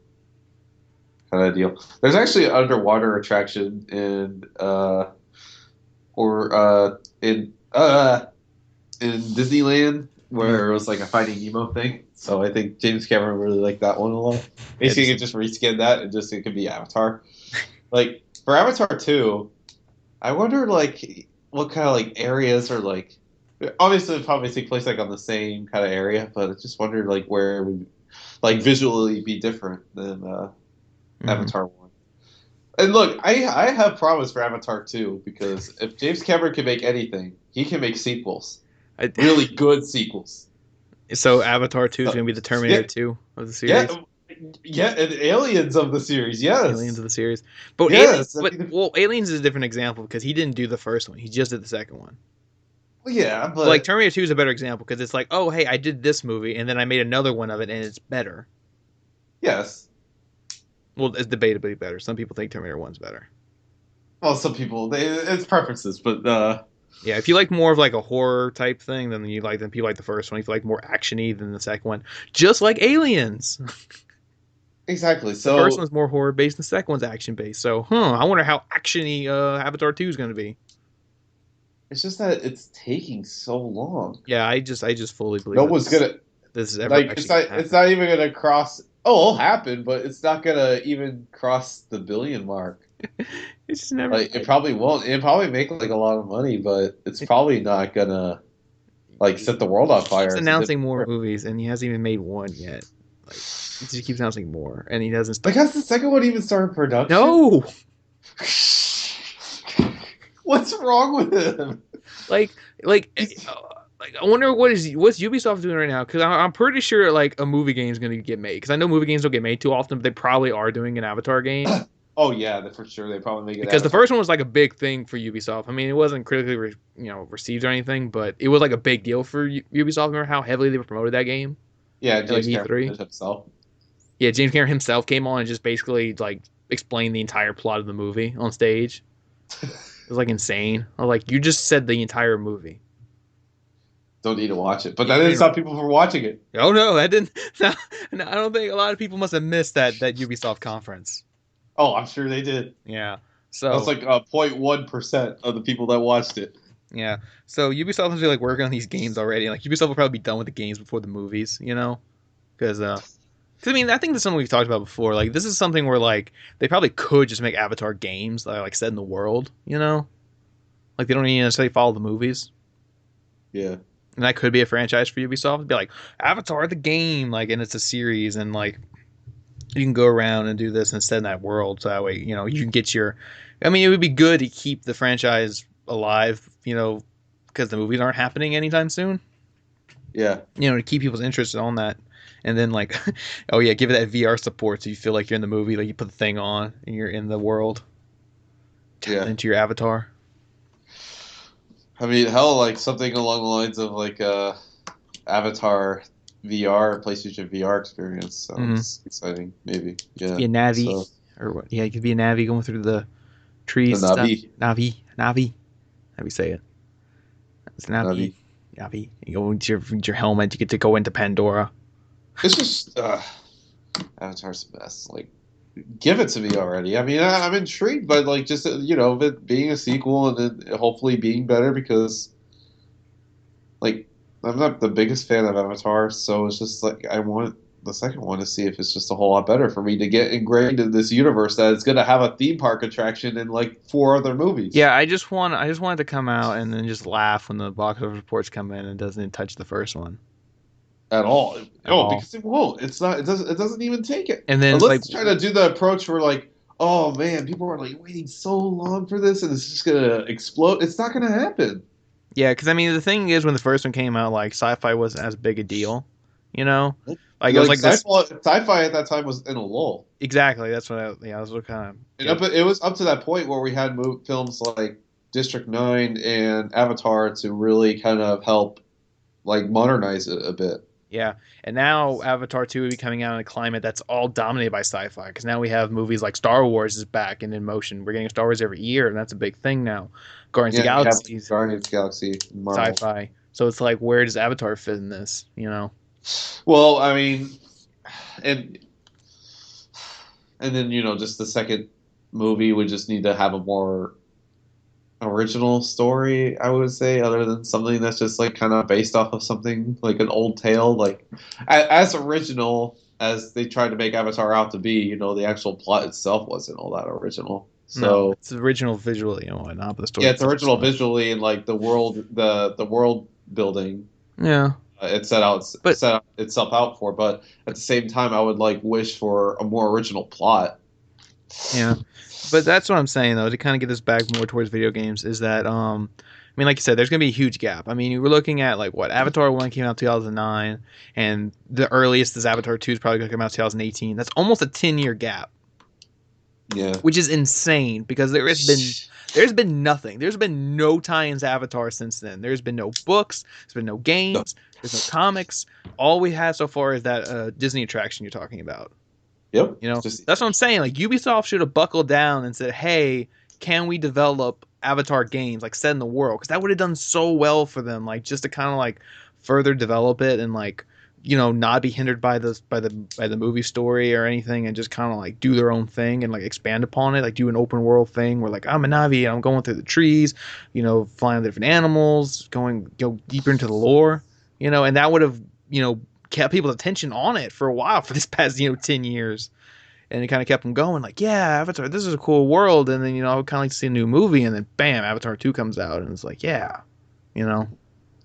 kind of deal. There's actually an underwater attraction in Disneyland where it was like a Finding Nemo thing. So I think James Cameron really liked that one a lot. Basically, you could just reskin that and it could be Avatar. Like for Avatar 2, I wonder like what kind of like areas are like. Obviously, it'd probably take place like on the same kind of area, but I just wondered like where it would like visually be different than Hmm. Avatar 1. And look, I have promise for Avatar 2 because if James Cameron can make anything, he can make sequels, I, really good sequels. so Avatar 2 is Uh, going to be the Terminator yeah, 2 of the yeah, series. yeah, and Aliens of the series, Aliens yes, of the series. But Alien, yes. I but mean, well, Aliens is a different example because he didn't do the first one. He just did the second one. yeah, But like but Terminator 2 is a better example because it's like, oh, hey, I did this movie and then I made another one of it and it's better. yes. Well, it's debatably better. Some people think Terminator 1's better. Well, some people it's preferences, but Yeah, if you like more of like a horror type thing, then people like the first one. If you like more actiony than the second one, just like Aliens. exactly. The first So one's more horror based, and the second one's action based. So, I wonder how actiony Avatar 2 is going to be. it's just that it's taking so long. Yeah, I just fully believe No that one's gonna this is ever like actually going to it's happen. not even gonna cross. Oh, it'll happen, but it's not gonna even cross the billion mark. It's just never. Like it probably won't. It probably make like a lot of money, but it's probably not gonna like He set the world on keeps fire as it did announcing more before. movies, and he hasn't even made one yet. Like he just keeps announcing more, and he doesn't Like, stop. has the second one even started production? No, What's wrong with him? like like I wonder what's Ubisoft doing right now because I'm pretty sure like a movie game is going to get made because I know movie games don't get made too often, but they probably are doing an Avatar game Oh yeah, for sure. They probably make it because the Avatar. first one was like a big thing for Ubisoft. I mean, it wasn't critically received or anything, but it was like a big deal for Ubisoft. Remember how heavily they promoted that game Yeah, at like James Cameron E3? did himself. Yeah, James Cameron himself came on and just basically like explained the entire plot of the movie on stage. It was like insane. I was like, you just said the entire movie. Don't need to watch it, but Yeah, that you didn't didn't. stop people from watching it. Oh no, that didn't. No, no, I don't think a lot of people must have missed that Ubisoft conference. Oh, I'm sure they did. Yeah. That's So like 0.1% of the people that watched it. yeah. So Ubisoft is like working on these games already. Like Ubisoft will probably be done with the games before the movies. Because I mean, I think that's something we've talked about before. Like this is something where like they probably could just make Avatar games that are like set in the world. Like they don't even necessarily follow the movies. Yeah, And that could be a franchise for Ubisoft. It'd be like Avatar the game, like, and it's a series, and like you can go around and do this instead in that world. So that way, you can get your. I mean, it would be good to keep the franchise alive, because the movies aren't happening anytime soon. yeah, To keep people's interest on that, and then like, oh yeah, give it that VR support so you feel like you're in the movie. Like you put the thing on and you're in the world, tap yeah. into your avatar. I mean, hell, like something along the lines of like Avatar VR, PlayStation VR experience Mm-hmm. sounds exciting. Maybe, yeah. Be a Navi So or what? Yeah, you could be a Navi going through the the trees and stuff. Navi, Navi. How do we say it? It's Navi. Navi. Navi. You go into your helmet. You get to go into Pandora. It's just Avatar's the best. Like, give it to me already. I mean, I'm intrigued, but like, just it being a sequel and then hopefully being better because like I'm not the biggest fan of Avatar, so it's just like I want the second one to see if it's just a whole lot better for me to get ingrained in this universe that it's going to have a theme park attraction in like four other movies Yeah, I just want it to come out and then just laugh when the box office reports come in and doesn't touch the first one at all. at Oh, all. because it won't. It's not. It doesn't even take it. And then it's Unless like, it's trying to do the approach where like, oh man, people are like waiting so long for this, and it's just gonna explode. It's not gonna happen. yeah, because I mean the thing is when the first one came out, like sci-fi wasn't as big a deal, you know. Like it was Like like this sci-fi at that time was in a lull. exactly. That's what I was kind of And get. it was up to that point where we had films like District 9 and Avatar to really kind of help like modernize it a bit. Yeah, and now Avatar 2 will be coming out in a climate that's all dominated by sci-fi. Because now we have movies like Star Wars is back and in motion. We're getting Star Wars every year, and that's a big thing now. Guardians of the Yeah, we have like, Galaxy's Guardians of the Galaxy, Marvel. sci-fi. So it's like, where does Avatar fit in this? Well, I mean, and then just the second movie would just need to have a more original story, I would say, other than something that's just like kind of based off of something like an old tale, like as original as they tried to make Avatar out to be. The actual plot itself wasn't all that original. No, So it's original visually and whatnot, but the story yeah, it's itself original sucks. visually and like the world building. Yeah, It set out but set itself out for, but at the same time, I would like wish for a more original plot. yeah, but that's what I'm saying though. To kind of get this back more towards video games, is that I mean, like you said, there's gonna be a huge gap. I mean, you were looking at like what Avatar 1 came out 2009, and the earliest is Avatar 2 is probably gonna come out 2018. That's almost a 10-year gap, Yeah. which is insane because there's been nothing. There's been no tie-ins to Avatar since then. There's been no books. There's been no No. games. There's no comics. All we had so far is that Disney attraction you're talking about. Yep. You know, Just that's what I'm saying. Like Ubisoft should have buckled down and said, "Hey, can we develop Avatar games like set in the world?" Because that would have done so well for them. Like just to kind of like further develop it and like not be hindered by the movie story or anything, and just kind of like do their own thing and like expand upon it. Like do an open world thing where like I'm a Navi and I'm going through the trees, flying with different animals, going deeper into the lore. And that would have kept people's attention on it for a while for this past 10 years, and it kind of kept them going. Like, yeah, Avatar, this is a cool world, and then I would kind of like to see a new movie, and then bam, Avatar 2 comes out, and it's like, yeah, you know,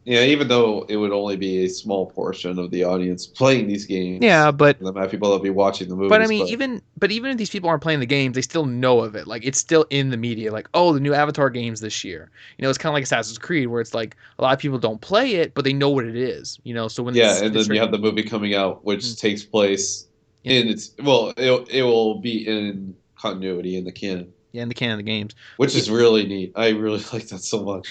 yeah, even though it would only be a small portion of the audience playing these games, yeah, but the amount of people that be watching the but I movies, mean, but even if these people aren't playing the games, they still know of it. Like, it's still in the media. Like, oh, the new Avatar games this year. It's kind of like Assassin's Creed, where it's like a lot of people don't play it, but they know what it is. So when they yeah, see and the then you trailer, have the movie coming out, which Mhm. takes place in in its well, it will be in continuity in the canon, yeah, in the canon of the games. which is really neat. I really like that so much.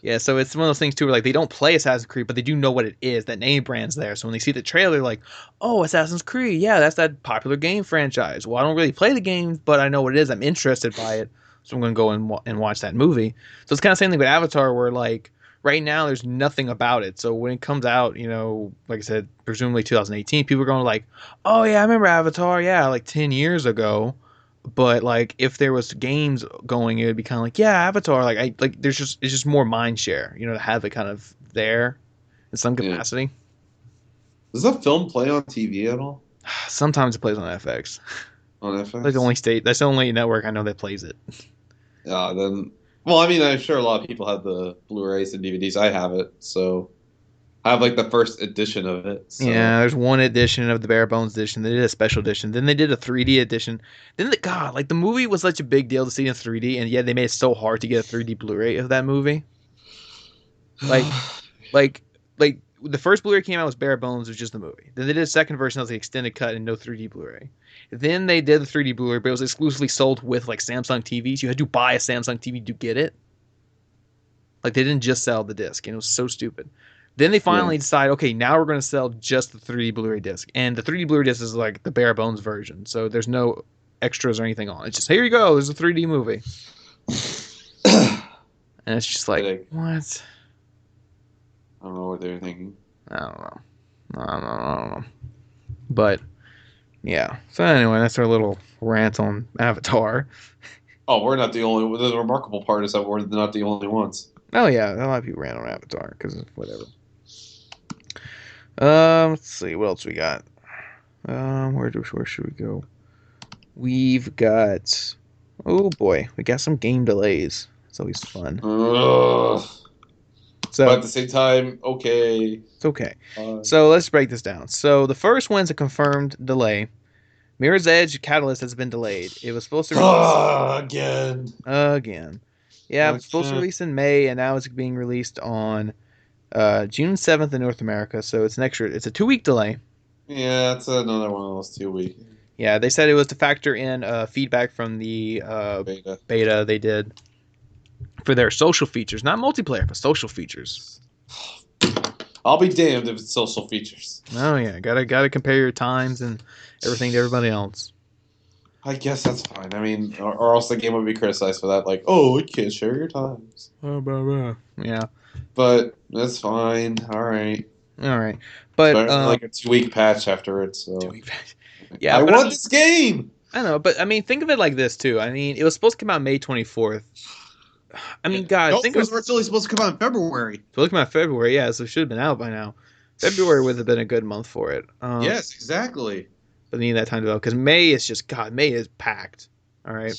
Yeah, so it's one of those things too, where like they don't play Assassin's Creed, but they do know what it is. That name brand's there. So when they see the trailer, like, oh, Assassin's Creed, yeah, that's that popular game franchise. Well, I don't really play the game, but I know what it is. I'm interested by it, so I'm gonna go and watch that movie. So it's kind of the same thing with Avatar, where like right now there's nothing about it. So when it comes out, like I said, presumably 2018, people are going like, oh yeah, I remember Avatar, yeah, like 10 years ago. But like if there was games going, it would be kind of like, yeah, Avatar. Like I like it's just more mind share, to have it kind of there in some Yeah. capacity. Does that film play on TV at all? Sometimes it plays on FX. On Like the FX? only state that's the only network I know that plays it. Yeah, then. Well, I mean, I'm sure a lot of people have the Blu-rays and DVDs. I have it, so I have like the first edition of it. So Yeah, there's one edition of the bare bones edition. They did a special edition. Then they did a 3D edition. God, like the movie was such a big deal to see in 3D, and yet they made it so hard to get a 3D Blu-ray of that movie. Like like like the first Blu-ray came out was bare bones, was just the movie. Then they did a second version that was the extended cut and no 3D Blu-ray. Then they did the 3D Blu-ray, but it was exclusively sold with like Samsung TVs. You had to buy a Samsung TV to get it. Like they didn't just sell the disc, and it was so stupid. Then they yeah, finally decide, okay, now we're going to sell just the 3D Blu-ray disc, and the 3D Blu-ray disc is like the bare bones version, so there's no extras or anything on it. It's just here you go, there's a 3D movie, and it's just like headache. what? I don't know what they're thinking. I don't know. I don't know. But yeah. So anyway, that's our little rant on Avatar. Oh, we're not the only. The remarkable part is that we're not the only ones. Oh yeah, a lot of people rant on Avatar because whatever. Let's see what else we got. Where should we go? We've got. Oh boy, we got some game delays. It's always fun. Ugh. But So at the same time, okay. it's okay. So let's break this down. So the first one's a confirmed delay. Mirror's Edge Catalyst has been delayed. It was supposed to release Again. again. Yeah, it was supposed to Again. release in May, and now it's being released on June 7th in North America. So it's an extra. It's a 2-week delay. Yeah, it's another one of those 2 week Yeah, they said it was to factor in feedback from the beta. beta they did for their social features, not multiplayer, but social features. I'll be damned if it's social features. Oh yeah, gotta compare your times and everything to everybody else. I guess that's fine. I mean, or else the game would be criticized for that, like, oh, you can't share your times. Oh, blah, blah. Yeah. But that's fine. All right. All right, It's but better than like a 2 week patch after it. So yeah, I but want this game. I don't know, but I mean, think of it like this too. I mean, it was supposed to come out May 24th. I mean, God, No, think it of was originally supposed to come out in February. so looking at February, yeah, so it should have been out by now. February would have been a good month for it. Yes, exactly. But they need that time to develop because May is just God. May is packed. All right.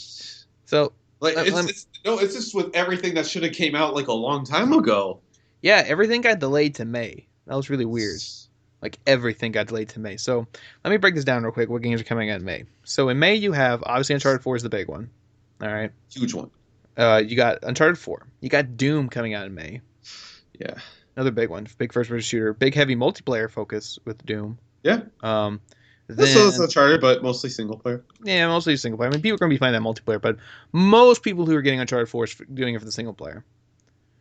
So, Like let, let me, it's no, it's just with everything that should have came out like a long time ago. yeah, everything got delayed to May. That was really weird. Like everything got delayed to May. So let me break this down real quick. What games are coming out in May? So in May you have obviously Uncharted 4 is the big one. All right. Huge one. You got Uncharted 4. You got Doom coming out in May. Yeah. Another big one. Big first person shooter. Big heavy multiplayer focus with Doom. Yeah. Um, That's then Uncharted, but mostly single player. yeah, mostly single player. I mean, people are going to be playing that multiplayer, but most people who are getting Uncharted 4 is doing it for the single player.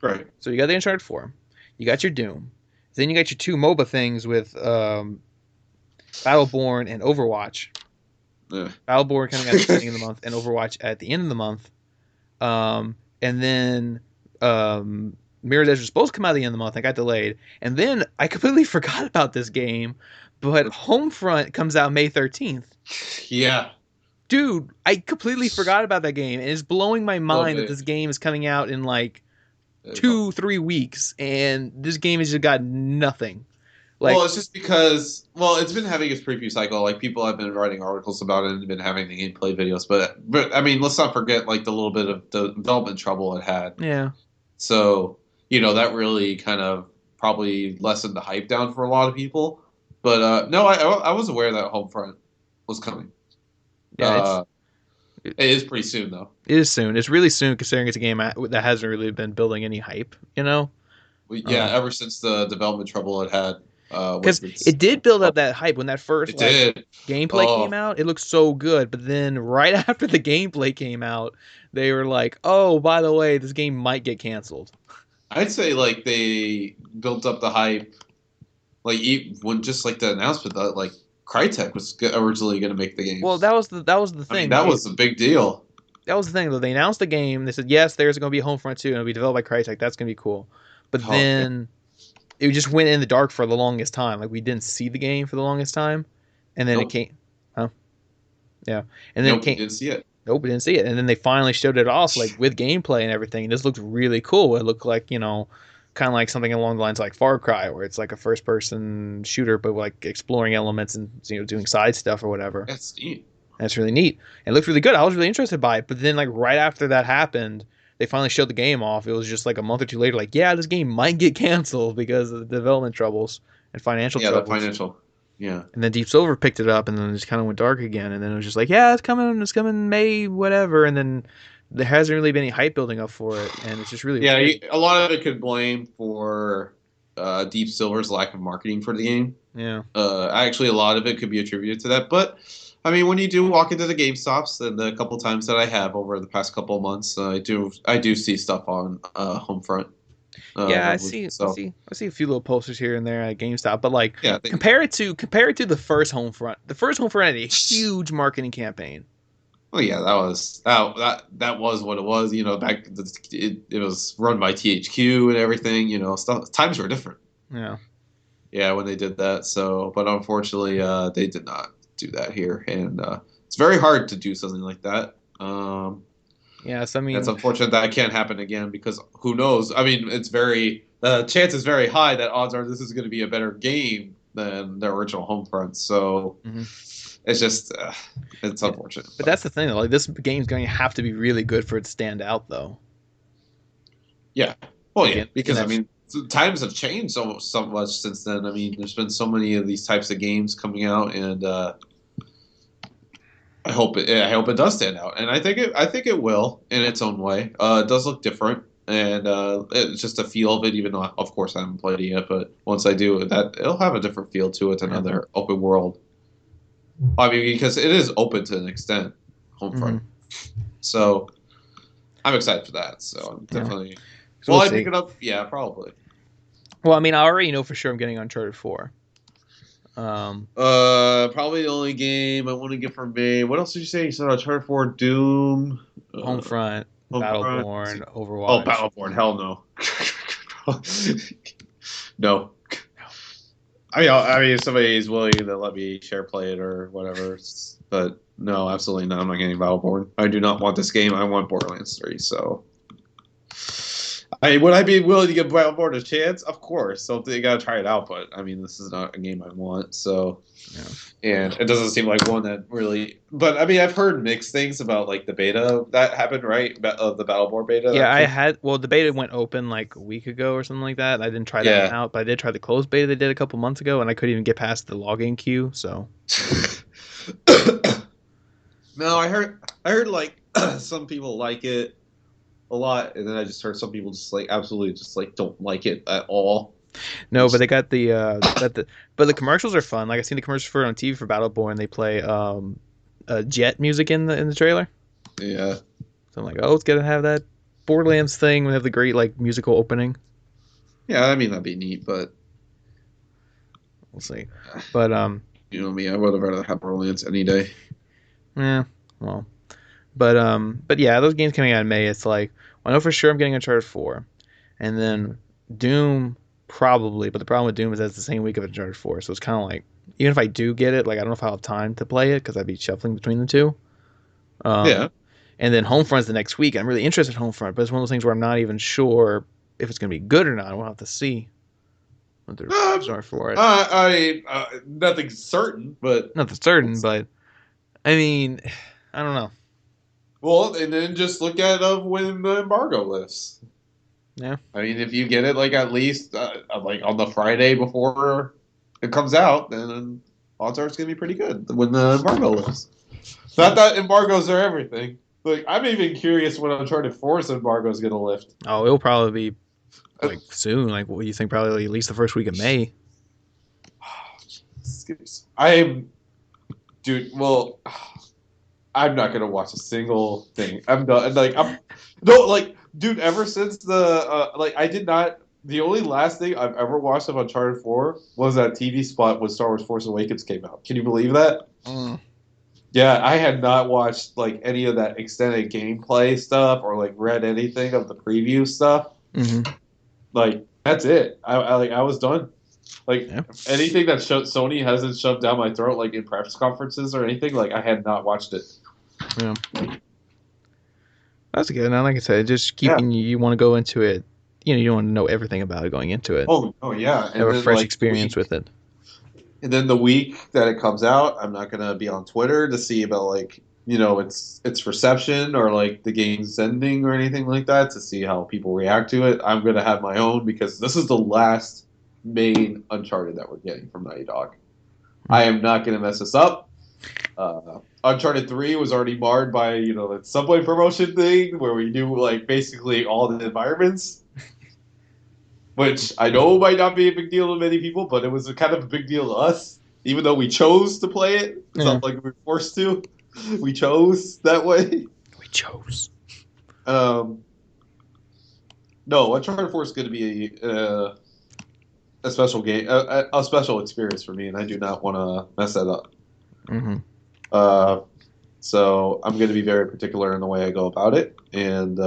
Right. So you got the Uncharted 4. You got your Doom. Then you got your two MOBA things with Battleborn and Overwatch. Yeah. Battleborn coming out at the beginning of the month and Overwatch at the end of the month. And then Mirror's Edge was supposed to come out at the end of the month. It got delayed. And then I completely forgot about this game, but Homefront comes out May 13th. Yeah. Dude, I completely forgot about that game. And it's blowing my A little mind that bit. this game is coming out in like 2-3 weeks. And this game has just got nothing. Well, Like, it's just because it's been having its preview cycle. Like people have been writing articles about it and been having the gameplay videos. But I mean, let's not forget like the little bit of the development trouble it had. yeah. So that really kind of probably lessened the hype down for a lot of people. But no, I was aware that Homefront was coming. Yeah, Uh, it is pretty soon though. it is soon. It's really soon considering it's a game that hasn't really been building any hype, you know? Yeah, ever since the development trouble it had Because with its. it did build up that hype when that first It like did. gameplay came Oh, out. It looked so good, but then right after the gameplay came out, they were like, "Oh, by the way, this game might get canceled." I'd say like they built up the hype, like when just like the announcement that like Crytek was originally going to make the game. Well, that was the I mean, thing. that was a big deal. That was the thing though. They announced the game. They said, "Yes, there's going to be a Homefront 2 and it'll be developed by Crytek. That's going to be cool." But Oh yeah. then it just went in the dark for the longest time. Like we didn't see the game for the longest time, and then it Nope. came. Huh? Yeah, and then it Nope. You came. didn't see it. Nope, we didn't see it. And then they finally showed it off, like with gameplay and everything. And this looked really cool. It looked like, kind of like something along the lines of like Far Cry, where it's like a first person shooter, but like exploring elements and, doing side stuff or whatever. That's neat. That's really neat. And it looked really good. I was really interested by it. But then, like, right after that happened, they finally showed the game off. It was just like a month or two later, like, yeah, this game might get canceled because of the development troubles and financial Yeah, the troubles. financial. Yeah. And then Deep Silver picked it up, and then it just kind of went dark again. And then it was just like, yeah, it's coming May, whatever. And then there hasn't really been any hype building up for it, and it's just really Yeah, weird. a lot of it could blame for Deep Silver's lack of marketing for the game. Yeah, Actually, a lot of it could be attributed to that. But I mean, when you do walk into the GameStops, and the couple times that I have over the past couple of months, I do see stuff on Homefront. yeah, I see a few little posters here and there at GameStop, but like yeah, compare it to the first Homefront. The first Homefront had a huge marketing campaign. well, yeah, that was what it was. Back it was run by THQ and everything. Stuff times were different. Yeah. Yeah, when they did that. So, but unfortunately, they did not do that here, and it's very hard to do something like that. Yes, I It's mean, unfortunate that can't happen again because who knows? I mean, the chance is very high that odds are this is going to be a better game than the original Homefront. So mhm. it's just it's Yeah. unfortunate. But that's the thing, though. Like this game's going to have to be really good for it to stand out, though. Yeah. Well, yeah, Again, because I that's mean, times have changed so much since then. I mean, there's been so many of these types of games coming out, and I hope it does stand out, and I think it will in its own way. It does look different, and it's just a feel of it. Even though, of course, I haven't played it yet, but once I do, that it'll have a different feel to it than yeah. other open world. I mean, because it is open to an extent, Homefront. Hmm. So I'm excited for that. So I'm Yeah. definitely. So Will we'll I pick see. it up? Yeah, probably. Well, I mean, I already know for sure I'm getting Uncharted 4. Probably the only game I want to get from May. What else did you say? You said Uncharted 4, Doom, Homefront, Homefront. Battleborn, Oh, Overwatch. Battleborn. Hell no. No. I mean, if somebody is willing to let me share play it or whatever, but no, absolutely not. I'm not getting Battleborn. I do not want this game. I want Borderlands 3. So Would I be willing to give Battleborn a chance? Of course. So you gotta try it out. But I mean, this is not a game I want. So, Yeah. and it doesn't seem like one that really. But I mean, I've heard mixed things about like the beta that happened, right? Of the Battleborn beta Yeah, that I came. had well, the beta went open like a week ago or something like that. I didn't try that one Yeah. out, but I did try the closed beta they did a couple months ago, and I couldn't even get past the login queue. So No, I heard like some people like it a lot, and then I just heard some people just like absolutely just like don't like it at all. no, but Which they got but the commercials are fun. Like I seen the commercials for it on TV for Battleborn. They play jet music in the trailer. yeah, So I'm like, oh, it's gonna have that Borderlands thing. We have the great like musical opening. yeah, I mean that'd be neat, but We'll see. But you know me, I would have rather have Borderlands any day. yeah, well, but yeah, those games coming out in May. It's like I know for sure I'm getting Uncharted 4, and then Doom probably. But the problem with Doom is that's the same week of Uncharted 4, so it's kind of like even if I do get it, like I don't know if I'll have time to play it because I'd be shuffling between the two. Um, Yeah, and then Homefront's the next week. I'm really interested in Homefront, but it's one of those things where I'm not even sure if it's gonna be good or not. We'll have to see what the reviews are for it. nothing certain, but Not certain, but I mean, I don't know. well, and then just look at when the embargo lifts. Yeah. I mean, if you get it like at least like on the Friday before it comes out, then odds are it's gonna be pretty good when the embargo lifts. Not that embargoes are everything. Like I'm even curious when Uncharted 4's embargo is gonna lift. Oh, it'll probably be Uh, like soon. Like, what do you think? Probably at least the first week of May. I am, dude. Well, I'm not gonna watch a single thing. I'm done. Like I'm no like, dude. Ever since the like, I did not. The only last thing I've ever watched of Uncharted 4 was that TV spot when Star Wars Force Awakens came out. Can you believe that? Mm. Yeah, I had not watched like any of that extended gameplay stuff or like read anything of the preview stuff. Hmm. Like that's it. I was done. Like Yeah. anything that Sony hasn't shoved down my throat, like in press conferences or anything, like I had not watched it. Yeah. That's good. Now, like I said, just Yeah. keeping you want to go into it. You don't want to know everything about it going into it. Oh yeah. Have And a then fresh like the experience week, with it. and then the week that it comes out, I'm not gonna be on Twitter to see about like its reception or like the game's ending or anything like that to see how people react to it. I'm gonna have my own because this is the last main Uncharted that we're getting from Naughty Dog. I am not gonna mess this up. Uncharted 3 was already marred by, the subway promotion thing where we do like basically all the environments, which I know might not be a big deal to many people, but it was a kind of a big deal to us, even though we chose to play it. It's Yeah. not like we were forced to. We chose that way. We chose. Um, no, Uncharted 4 is going to be a special game, a special experience for me, and I do not want to mess that up. Hmm. Uh, So I'm going to be very particular in the way I go about it. And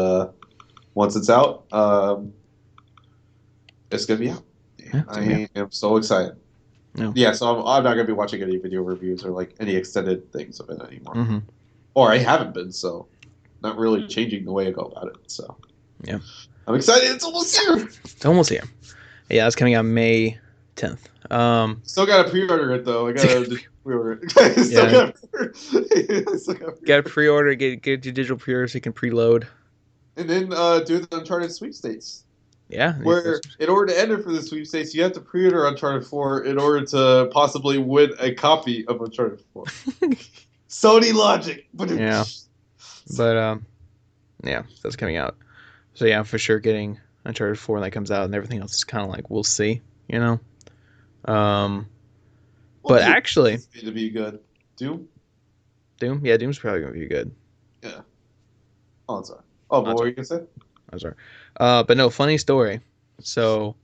once it's out, it's going to be out. Yeah. So, yeah. I am so excited. No. Yeah, so I'm not going to be watching any video reviews or like any extended things of it anymore. Hmm. Or I haven't been, so not really changing the way I go about it. So Yeah. I'm excited. It's almost here. It's almost here. Yeah, it's coming out May 10th. Still got to pre-order it though. I got to pre-order it. Yeah. Still gotta Got to pre-order. pre-order, get your digital pre-order so you can preload. And then do the Uncharted sweepstakes. Yeah. Where in order to enter for the sweepstakes, you have to pre-order Uncharted 4 in order to possibly win a copy of Uncharted 4. Sony logic. Yeah. But yeah, that's coming out. So yeah, for sure getting Uncharted 4 when that comes out, and everything else is kind of like we'll see, you know. Um, Well, but Doom actually, is going to be good. Doom? Yeah, Doom's probably gonna be good. Yeah. Oh, I'm sorry. Oh, but I'm what were sorry, you going to say? I'm sorry. But no, funny story. So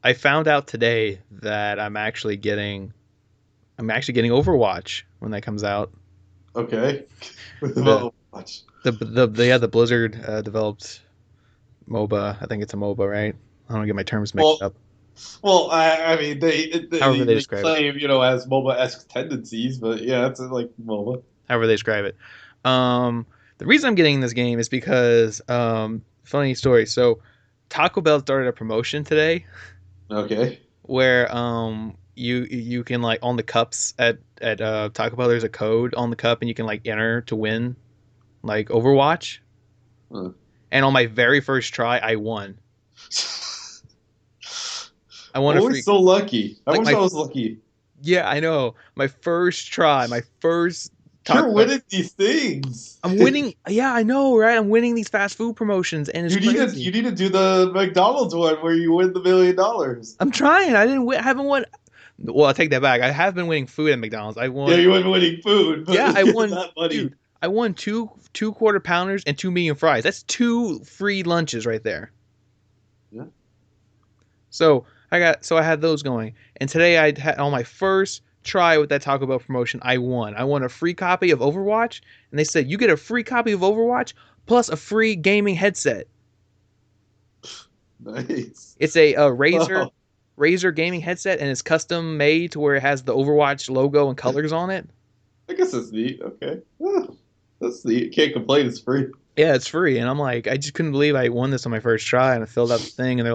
I found out today that I'm actually getting Overwatch when that comes out. Okay. The Well, watch. the Blizzard developed MOBA. I think it's a MOBA, right? I don't get my terms mixed Well, up. well, I mean, However they they describe it. claim, as MOBA-esque tendencies, but yeah, it's like MOBA. However they describe it. The reason I'm getting this game is because funny story. So Taco Bell started a promotion today Okay. where you can like on the cups at Taco Bell there's a code on the cup and you can like enter to win like Overwatch. Huh. And on my very first try, I won. I won a Always free so lucky. I like wish my I was lucky. yeah, I know. My first try, my first You're Taco Bell. winning these things. I'm winning. Yeah, I know, right? I'm winning these fast food promotions and it's You crazy. need to do the McDonald's one where you win the $1 million. I'm trying. I didn't win. I haven't won. Well, I'll take that back. I have been winning food at McDonald's. I Yeah, won. you win winning food, but Yeah, I won. not money. Dude, I won two quarter pounders and two medium fries. That's two free lunches right there. Yeah. So I had those going, and today I had on my first try with that Taco Bell promotion. I won. I won a free copy of Overwatch, and they said you get a free copy of Overwatch plus a free gaming headset. Nice. It's a Razer Wow. Razer gaming headset, and it's custom made to where it has the Overwatch logo and colors on it. I guess that's neat. Okay. Ah, that's neat. Can't complain. It's free. Yeah, it's free, and I'm like, I just couldn't believe I won this on my first try, and I filled out the thing, and they're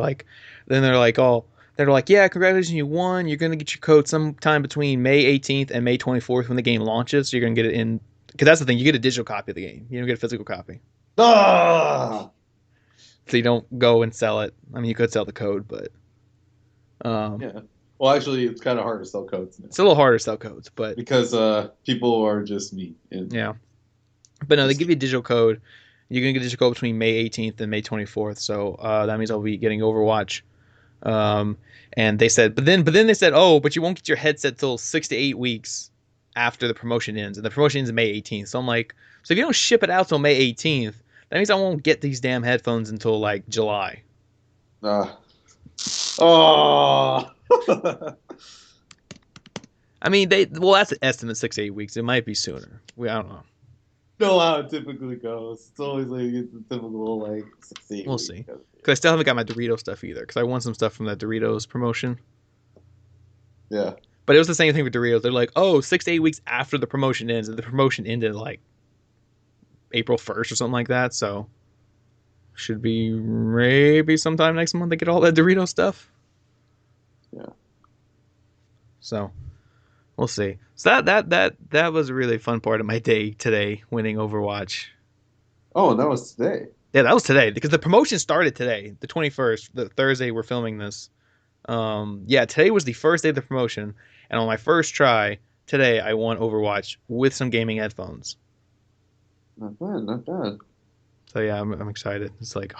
like, oh, they're like, yeah, congratulations, you won. You're gonna get your code sometime between May 18th and May 24th when the game launches. So you're gonna get it in, because that's the thing, you get a digital copy of the game, you don't get a physical copy, Ah. so you don't go and sell it. I mean, you could sell the code, but Yeah. Well, actually, it's kind of hard to sell codes now it's a little harder to sell codes, but because people are just mean. And yeah, but no, they just, give you a digital code. You're gonna get a digital code between May 18th and May 24th, so that means I'll be getting Overwatch. Um, and they said, but then they said, oh, but you won't get your headset till 6 to 8 weeks after the promotion ends, and the promotion ends May 18th. So I'm like, so if you don't ship it out till May 18th, that means I won't get these damn headphones until like July. uh, oh. I mean, that's an estimate 6 to 8 weeks. It might be sooner. I don't know. Know how it typically goes. It's always like it's a typical like 16 We'll week. see. Because I still haven't got my Dorito stuff either. Because I won some stuff from that Doritos promotion. Yeah. But it was the same thing with Doritos. They're like, oh, 6 to 8 weeks after the promotion ends, and the promotion ended like April 1st or something like that. So should be maybe sometime next month to get all that Dorito stuff. Yeah. So we'll see. So that was a really fun part of my day today, winning Overwatch. Oh, and that was today. Yeah, that was today because the promotion started today, the 21st, the Thursday we're filming this. Yeah, today was the first day of the promotion, and on my first try today, I won Overwatch with some gaming headphones. Not bad. Not bad. So yeah, I'm excited. It's like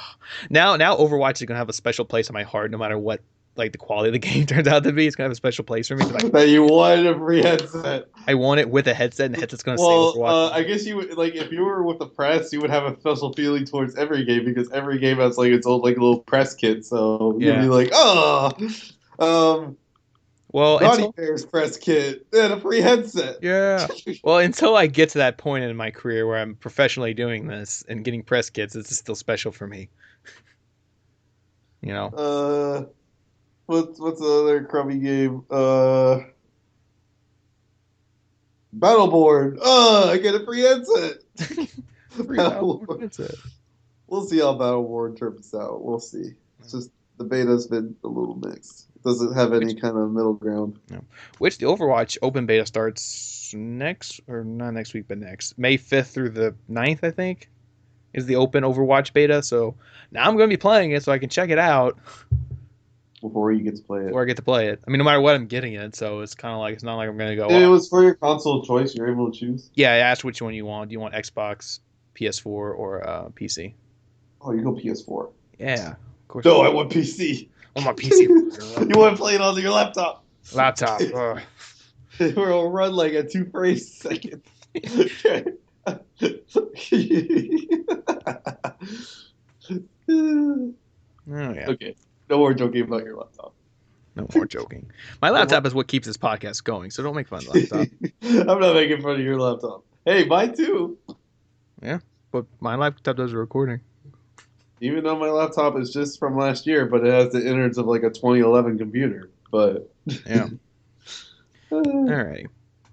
now Overwatch is gonna have a special place in my heart, no matter what like the quality of the game turns out to be. It's gonna have a special place for me because That you won a free headset. I want it with a headset, and the headset's gonna say Well, Overwatch. I guess you would like if you were with the press, you would have a special feeling towards every game because every game has like its own like little press kit. So you'd Yeah. be like, oh, um, Well, Naughty until Bears press kit and a free headset. yeah. Well, until I get to that point in my career where I'm professionally doing this and getting press kits, it's still special for me. You know. Uh, what's the other crummy game? Battleborn. Oh, I get a free headset. Free Battleborn. That's it. We'll see how Battleborn turns out. We'll see. It's just the beta's been a little mixed. It doesn't have any kind of middle ground. No. Which the Overwatch open beta starts next, or not next week, but next May 5th through the 9th, I think, is the open Overwatch beta. So now I'm going to be playing it so I can check it out Before you get to play it. before I get to play it. I mean, no matter what, I'm getting it, so it's kind of like it's not like I'm going to go. It Oh. was for your console choice. You're able to choose. Yeah, I asked which one you want. Do you want Xbox, PS4, or PC? Oh, you go PS4. Yeah, of course. No, I want PC. On my PC. You want to play it on your laptop. Laptop. Ugh. It'll run like at 2 frames a second. Oh yeah. Okay, no more joking about your laptop. No more joking. My laptop is what keeps this podcast going, so don't make fun of the laptop. I'm not making fun of your laptop. Hey, mine too. Yeah, but my laptop does a recording. Even though my laptop is just from last year, but it has the innards of like a 2011 computer. But Yeah. Alrighty.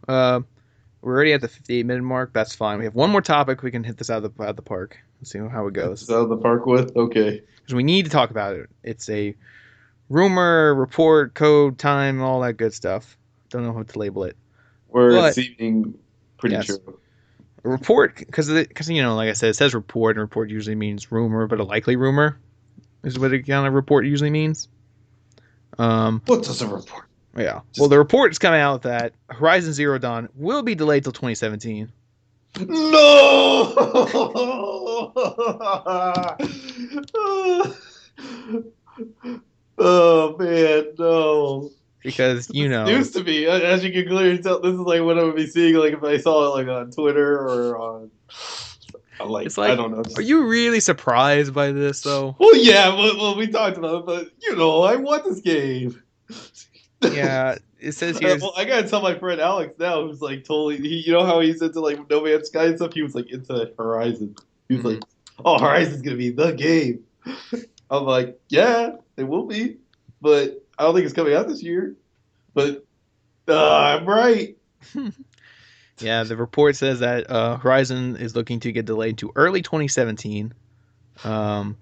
We're already at the 58-minute mark. That's fine. We have one more topic. We can hit this out of the park. Let's see how it It's goes. out of the park with. Okay, Because we need to talk about it. It's a rumor, report, code, time, all that good stuff. Don't know how to label it. we're But seeming pretty yes, true. a report, because like I said, it says report, and report usually means rumor, but a likely rumor is what a kind of report usually means. Um, What does a report? yeah. Well, Just the report is coming out that Horizon Zero Dawn will be delayed till 2017. no. Oh man, no. Because, This is news to me. As you can clearly tell, this is like what I would be seeing, like if I saw it like on Twitter or on, it's like I like, don't know. are Just, you really surprised by this, though? well, yeah, we talked about it, but I want this game. Yeah, it says here, Well, I gotta tell my friend Alex now, who's like totally, how he's into like No Man's Sky and stuff. He was like into Horizon. He was mhm. like, "Oh, Horizon's gonna be the game." I'm like, "Yeah, it will be, but I don't think it's coming out this year." But I'm right. Yeah, the report says that Horizon is looking to get delayed to early 2017. Um,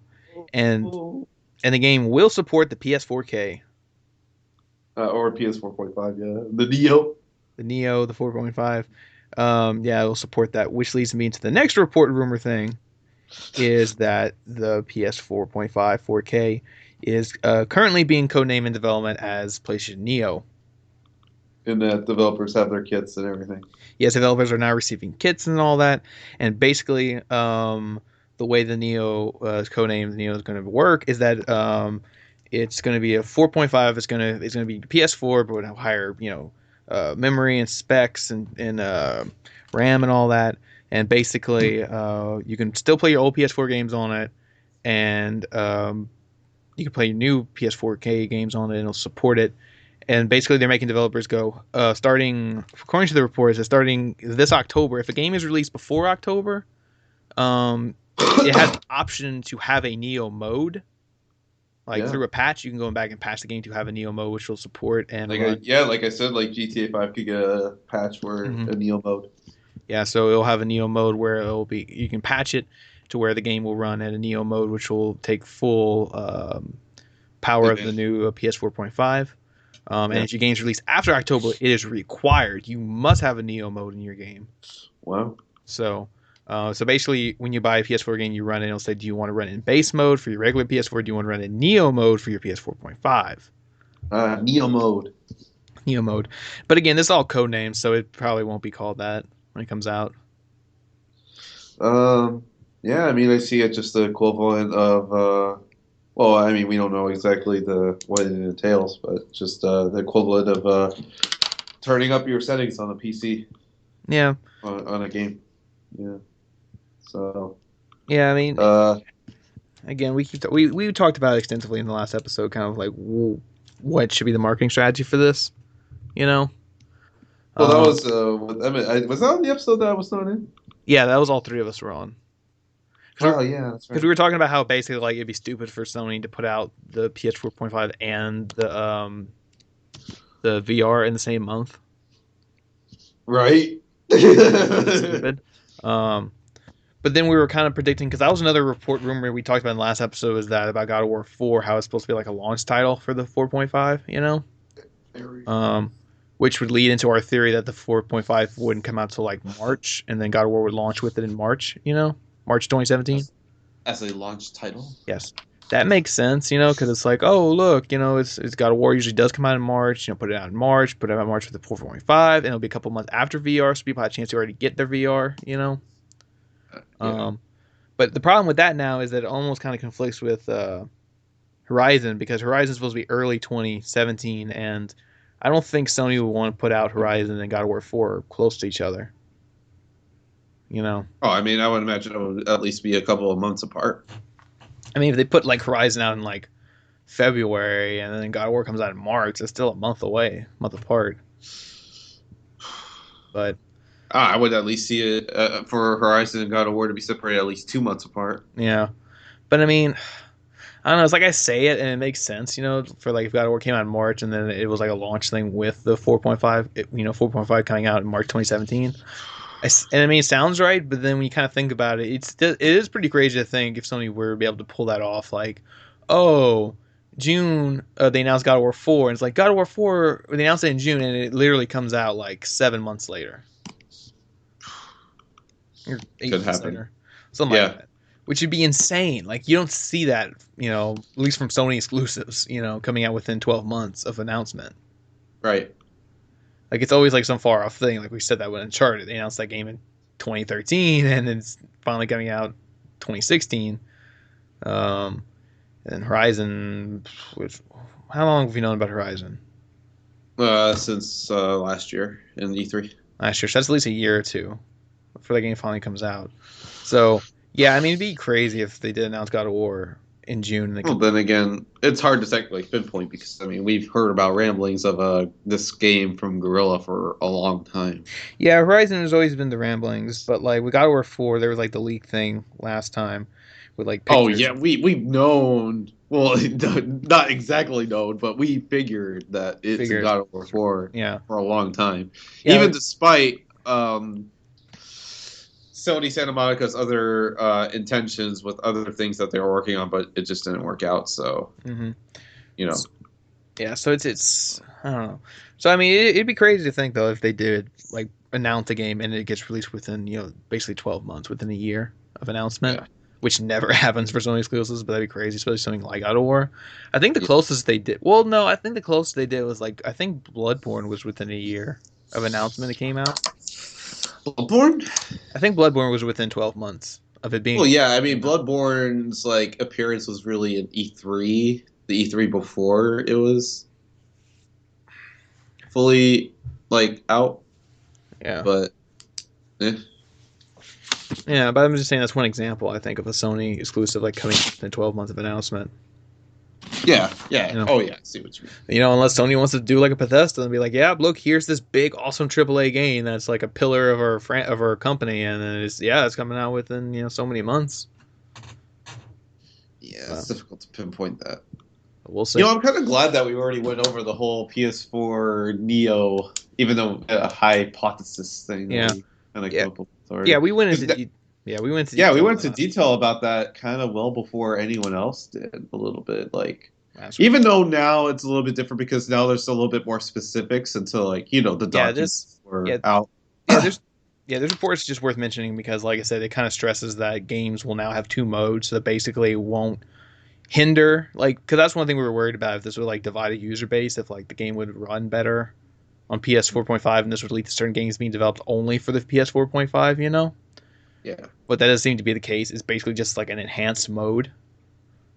and Oh. and the game will support the PS4K, Or PS 4.5, yeah, the Neo. the Neo, the 4.5. Yeah, it will support that, which leads me into the next report rumor thing is that the PS 4.5 4K is currently being codenamed in development as PlayStation Neo. And that developers have their kits and everything. Yes, developers are now receiving kits and all that, and basically, the way the Neo is codenamed Neo is going to work is that it's going to be a 4.5. It's going to be PS4, but with higher memory and specs and RAM and all that. And basically, you can still play your old PS4 games on it, and you can play your new PS4K games on it, and it'll support it. And basically, they're making developers go starting, according to the reports, starting this October. If a game is released before October, it has the option to have a Neo mode. Like Yeah. through a patch, you can go back and patch the game to have a Neo mode, which will support and Like run. like I said, like GTA 5 could get a patch where Mhm. a Neo mode. Yeah, so it'll have a Neo mode where it'll be you can patch it to where the game will run at a Neo mode, which will take full power of the Advantage. new PS 4.5. And Yeah. if your game's released after October, it is required. You must have a Neo mode in your game. Wow. So, so basically, when you buy a PS4 game, you run it. It'll say, do you want to run it in base mode for your regular PS4? Do you want to run it in Neo mode for your PS 4.5? Neo mode. Neo mode. But again, this is all code names, so it probably won't be called that when it comes out. Yeah, I mean, I see it just the equivalent of, well, I mean, we don't know exactly what it entails, but just the equivalent of turning up your settings on a PC Yeah, on a game. Yeah. So, yeah. I mean, uh, again, we talked about it extensively in the last episode, kind of like what should be the marketing strategy for this. You know, well, that um, was, I mean, was that on the episode that I was not in? yeah, that was all three of us were on. Oh, yeah, that's Because right. we were talking about how basically like it'd be stupid for Sony to put out the PS 4.5 and the VR in the same month. Right. Really stupid. Um, but then we were kind of predicting because that was another report rumor we talked about in the last episode is that about God of War 4 how it's supposed to be like a launch title for the 4.5. Um, which would lead into our theory that the 4.5 wouldn't come out till like March, and then God of War would launch with it in March. March 2017. As a launch title? Yes. That makes sense, because it's like, oh, look, it's God of War usually does come out in March, put it out in March, put it out in March with the 4.5, and it'll be a couple months after VR, so people have a chance to already get their VR. Yeah. Um, but the problem with that now is that it almost kind of conflicts with Horizon because Horizon's supposed to be early 2017, and I don't think Sony would want to put out Horizon and God of War 4 close to each other. You know, Oh, I mean, I would imagine it would at least be a couple of months apart. I mean, if they put like Horizon out in like February and then God of War comes out in March, it's still a month away, a month apart. But I would at least see it for Horizon and God of War to be separated at least 2 months apart. yeah, but I mean, I don't know. It's like I say it and it makes sense, for like if God of War came out in March and then it was like a launch thing with the 4.5, 4.5 coming out in March 2017. And I mean, it sounds right, but then when you kind of think about it, it is pretty crazy to think if Sony were to be able to pull that off. Like, oh, June they announced God of War 4, and it's like God of War 4. They announced it in June, and it literally comes out like 7 months later or eight Could months happen. later, something like Yeah, that, which would be insane. Like, you don't see that, at least from Sony exclusives, coming out within 12 months of announcement. right. Like, it's always like some far off thing. Like we said that when Uncharted, they announced that game in 2013, and it's finally coming out 2016. Um, and then Horizon, which, how long have you known about Horizon? Since last year in E3. Last year, so that's at least a year or two before that game finally comes out. So yeah, I mean, it'd be crazy if they did announce God of War in June and they Well, come. then again, it's hard to say, like pinpoint because I mean we've heard about ramblings of this game from Gorilla for a long time. Yeah, Horizon has always been the ramblings, but like with God of War 4, there was like the leak thing last time with like Oh pictures. yeah, we've known. Well, not exactly known, but we figured that it's in Figures. God of War 4 Yeah, for a long time, yeah, even despite Sony Santa Monica's other intentions with other things that they were working on, but it just didn't work out. So hmm you know, yeah. So it's I don't know. So I mean, it'd be crazy to think though if they did like announce a game and it gets released within basically 12 months, within a year of announcement, yeah, which never happens for Sony exclusives. But that'd be crazy, especially something like God of War. I think the yeah. closest they did. Well, no, I think the closest they did was like I think Bloodborne was within a year of announcement it came out. Bloodborne. I think Bloodborne was within 12 months of it Well, being yeah, I mean, came out. Bloodborne's like appearance was really in E3, the E3 before it was fully like out, Yeah. but eh. Yeah, but I'm just saying that's one example I think of a Sony exclusive like coming within 12 months of announcement. Yeah, You yeah. know, Oh, yeah. I see what you mean. unless Sony wants to do like a Bethesda and be like, yeah, look, here's this big, awesome AAA game that's like a pillar of our company, and then it's coming out within so many months. Yeah, it's Well, difficult to pinpoint that. we'll see. I'm kind of glad that we already went over the whole PS4 Neo, even though a hypothesis thing that Yeah, we kind of yeah, came up with yeah. already. We went 'Cause into that- yeah, we went into yeah, we detail on went that into detail about that kind of well before anyone else did, a little bit. Like, last week. even though now it's a little bit different because now there's a little bit more specifics until, like, the Yeah, this documents were yeah out. yeah there's reports just worth mentioning because like I said, it kind of stresses that games will now have two modes, so that basically it won't hinder like because that's one thing we were worried about if this would like divide a user base if like the game would run better on PS 4.5 and this would lead to certain games being developed only for the PS 4.5, Yeah. but that doesn't seem to be the case. It's basically just like an enhanced mode.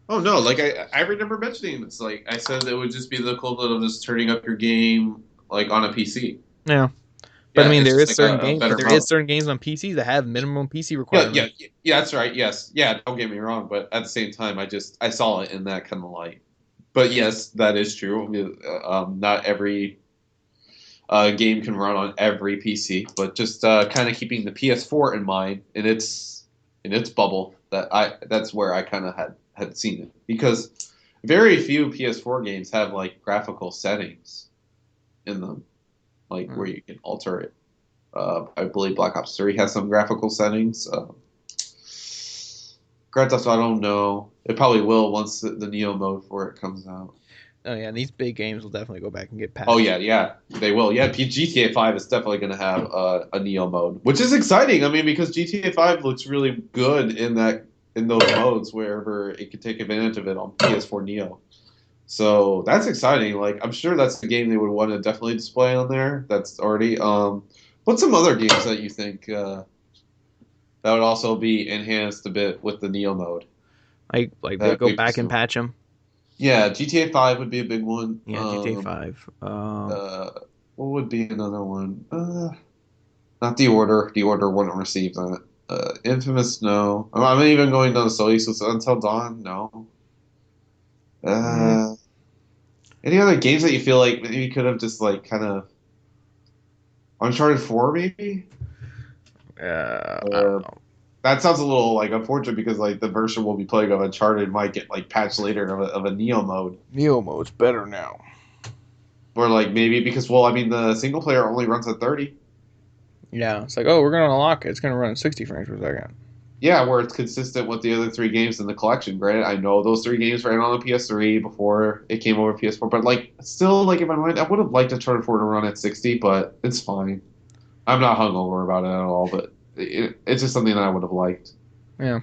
Oh no, like I remember mentioning it's like I said it would just be the equivalent of just turning up your game like on a PC. Yeah, but I Yeah, mean it's there just is like certain a games, but better there is mode. certain games on PCs that have minimum PC Yeah, yeah, requirements. yeah, that's right. Yes. Yeah, don't get me wrong, but at the same time I saw it in that kind of light. But yes, that is true. I mean, not every game can run on every PC, but just kind of keeping the PS4 in mind in its bubble that's where I kind of had seen it because very few PS4 games have like graphical settings in them, like where Hmm. you can alter it. I believe Black Ops 3 has some graphical settings. Grand Theft Auto, I don't know. It probably will once the Neo mode for it comes out. Oh yeah, and these big games will definitely go back and get Oh patched. yeah, yeah, they will. Yeah, GTA 5 is definitely going to have a Neo mode, which is exciting. I mean, because GTA 5 looks really good in those modes wherever it could take advantage of it on PS4 Neo. So that's exciting. Like I'm sure that's the game they would want to definitely display on there. That's already. What's some other games that you think that would also be enhanced a bit with the Neo mode Like they that go we've back and seen? patch them. Yeah, GTA 5 would be a big one. Yeah, GTA 5. Uh, what would be another one? Not The Order. The Order wouldn't receive that. Infamous, no. I'm even going down to Sony, so Until Dawn, no. Mm, Uh, any other games that you feel like maybe you could have just like kind of Uncharted 4 maybe? I don't Uh, know. that sounds a little like unfortunate because like the version we'll be playing of Uncharted might get like patched later of a Neo mode. Neo mode's better now. Or like maybe because well I mean the single player only runs at 30. Yeah, it's like, oh, we're gonna unlock it. It's gonna run at 60 frames per second. Yeah, where it's consistent with the other three games in the collection. Granted, I know those three games ran on the PS3 before it came over to PS4, but like still, like in my mind, I would have liked Uncharted 4 to run at 60, but it's fine. I'm not hungover about it at all, but it's just something that I would have liked. Yeah,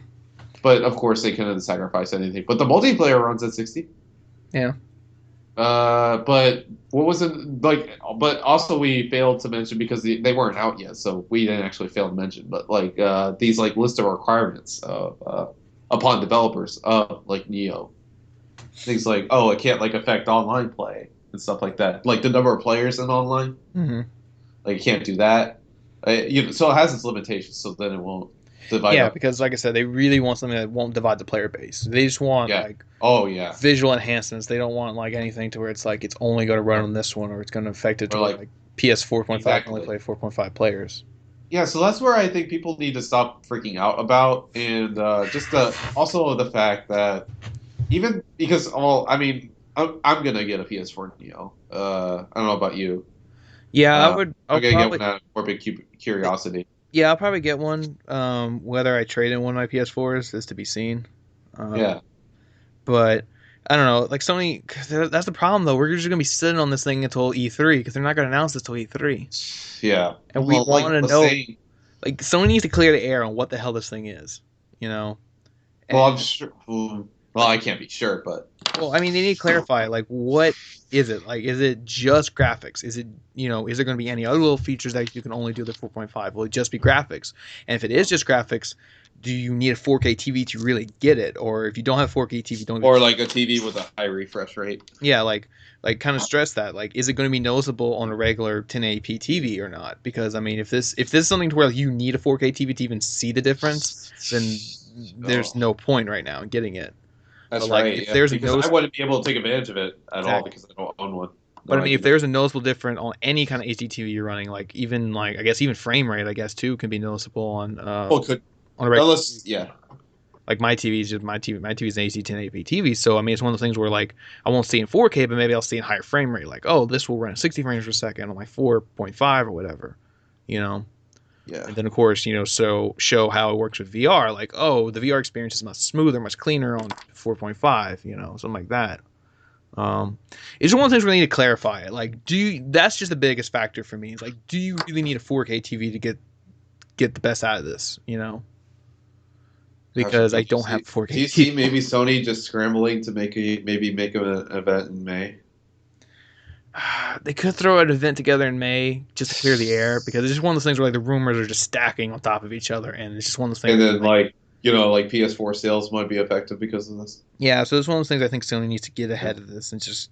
But of course, they couldn't sacrifice anything. But the multiplayer runs at 60. yeah, But what was it like? But also, we failed to mention because they weren't out yet, so we didn't actually fail to mention. But like these like list of requirements upon developers of like Neo, things like oh, it can't like affect online play and stuff like that. Like the number of players in online, hmm like you can't do that. So it has its limitations. So then it won't divide yeah. up. Because like I said, they really want something that won't divide the player base. They just want Yeah. like Oh yeah. visual enhancements. They don't want like anything to where it's like it's only going to run on this one or it's going to affect it to Or where like like PS 4.5 can only exactly. play 4.5 players. Yeah, so that's where I think people need to stop freaking out about, and just also the fact that even because, well, I mean, I'm gonna get a PS4 Neo. I don't know about you. Yeah, I Uh, would. I'll I'm gonna get probably. one out of morbid curiosity. Yeah, I'll probably get one. Whether I trade in one of my PS4s is to be seen. Um, Yeah, but I don't know. Like Sony, 'cause that's the problem though. We're just gonna be sitting on this thing until E3 because they're not gonna announce this till E3, yeah. and we Well, like want I to was know. saying, Like Sony needs to clear the air on what the hell this thing is. You know, well, and I'm sure. Well, I can't be sure, but well, I mean, they need to clarify like what is it? Like, is it just graphics? Is it is there going to be any other little features that you can only do the 4.5? Will it just be graphics? And if it is just graphics, do you need a 4K TV to really get it? Or if you don't have 4K TV, don't or like a TV with a high refresh rate. yeah, like kind of stress that. Like, is it going to be noticeable on a regular 1080p TV or not? Because I mean, if this is something to where you need a 4K TV to even see the difference, then there's Oh, no point right now in getting it. But that's like, right. if Yeah, there's a because I notice wouldn't be able to take advantage of it at all exactly. because I don't own one. But No I mean, if idea. there's a noticeable difference on any kind of HDTV you're running, like even like I guess even frame rate, I guess too, can be noticeable Well, could on a regular unless TV. yeah. Like my TV is just my TV. My TV is an HD 1080p TV, so I mean it's one of those things where like I won't see in 4K, but maybe I'll see in higher frame rate. Like oh, this will run at 60 frames per second on my 4.5 or whatever, you know. Yeah. And then of course so show how it works with VR. Like oh, the VR experience is much smoother, much cleaner on 4.5, something like that. It's one of the things we need to clarify it. Like, do you? That's just the biggest factor for me. It's like, do you really need a 4K TV to get the best out of this? Gotcha. Because I don't have a Do 4K you TV. see maybe Sony just scrambling to maybe make an event in May? They could throw an event together in May just to clear the air because it's just one of those things where like the rumors are just stacking on top of each other, and it's just one of those things And where then like, like like PS4 sales might be affected because of this. yeah. So it's one of those things I think Sony needs to get Yeah. ahead of this and just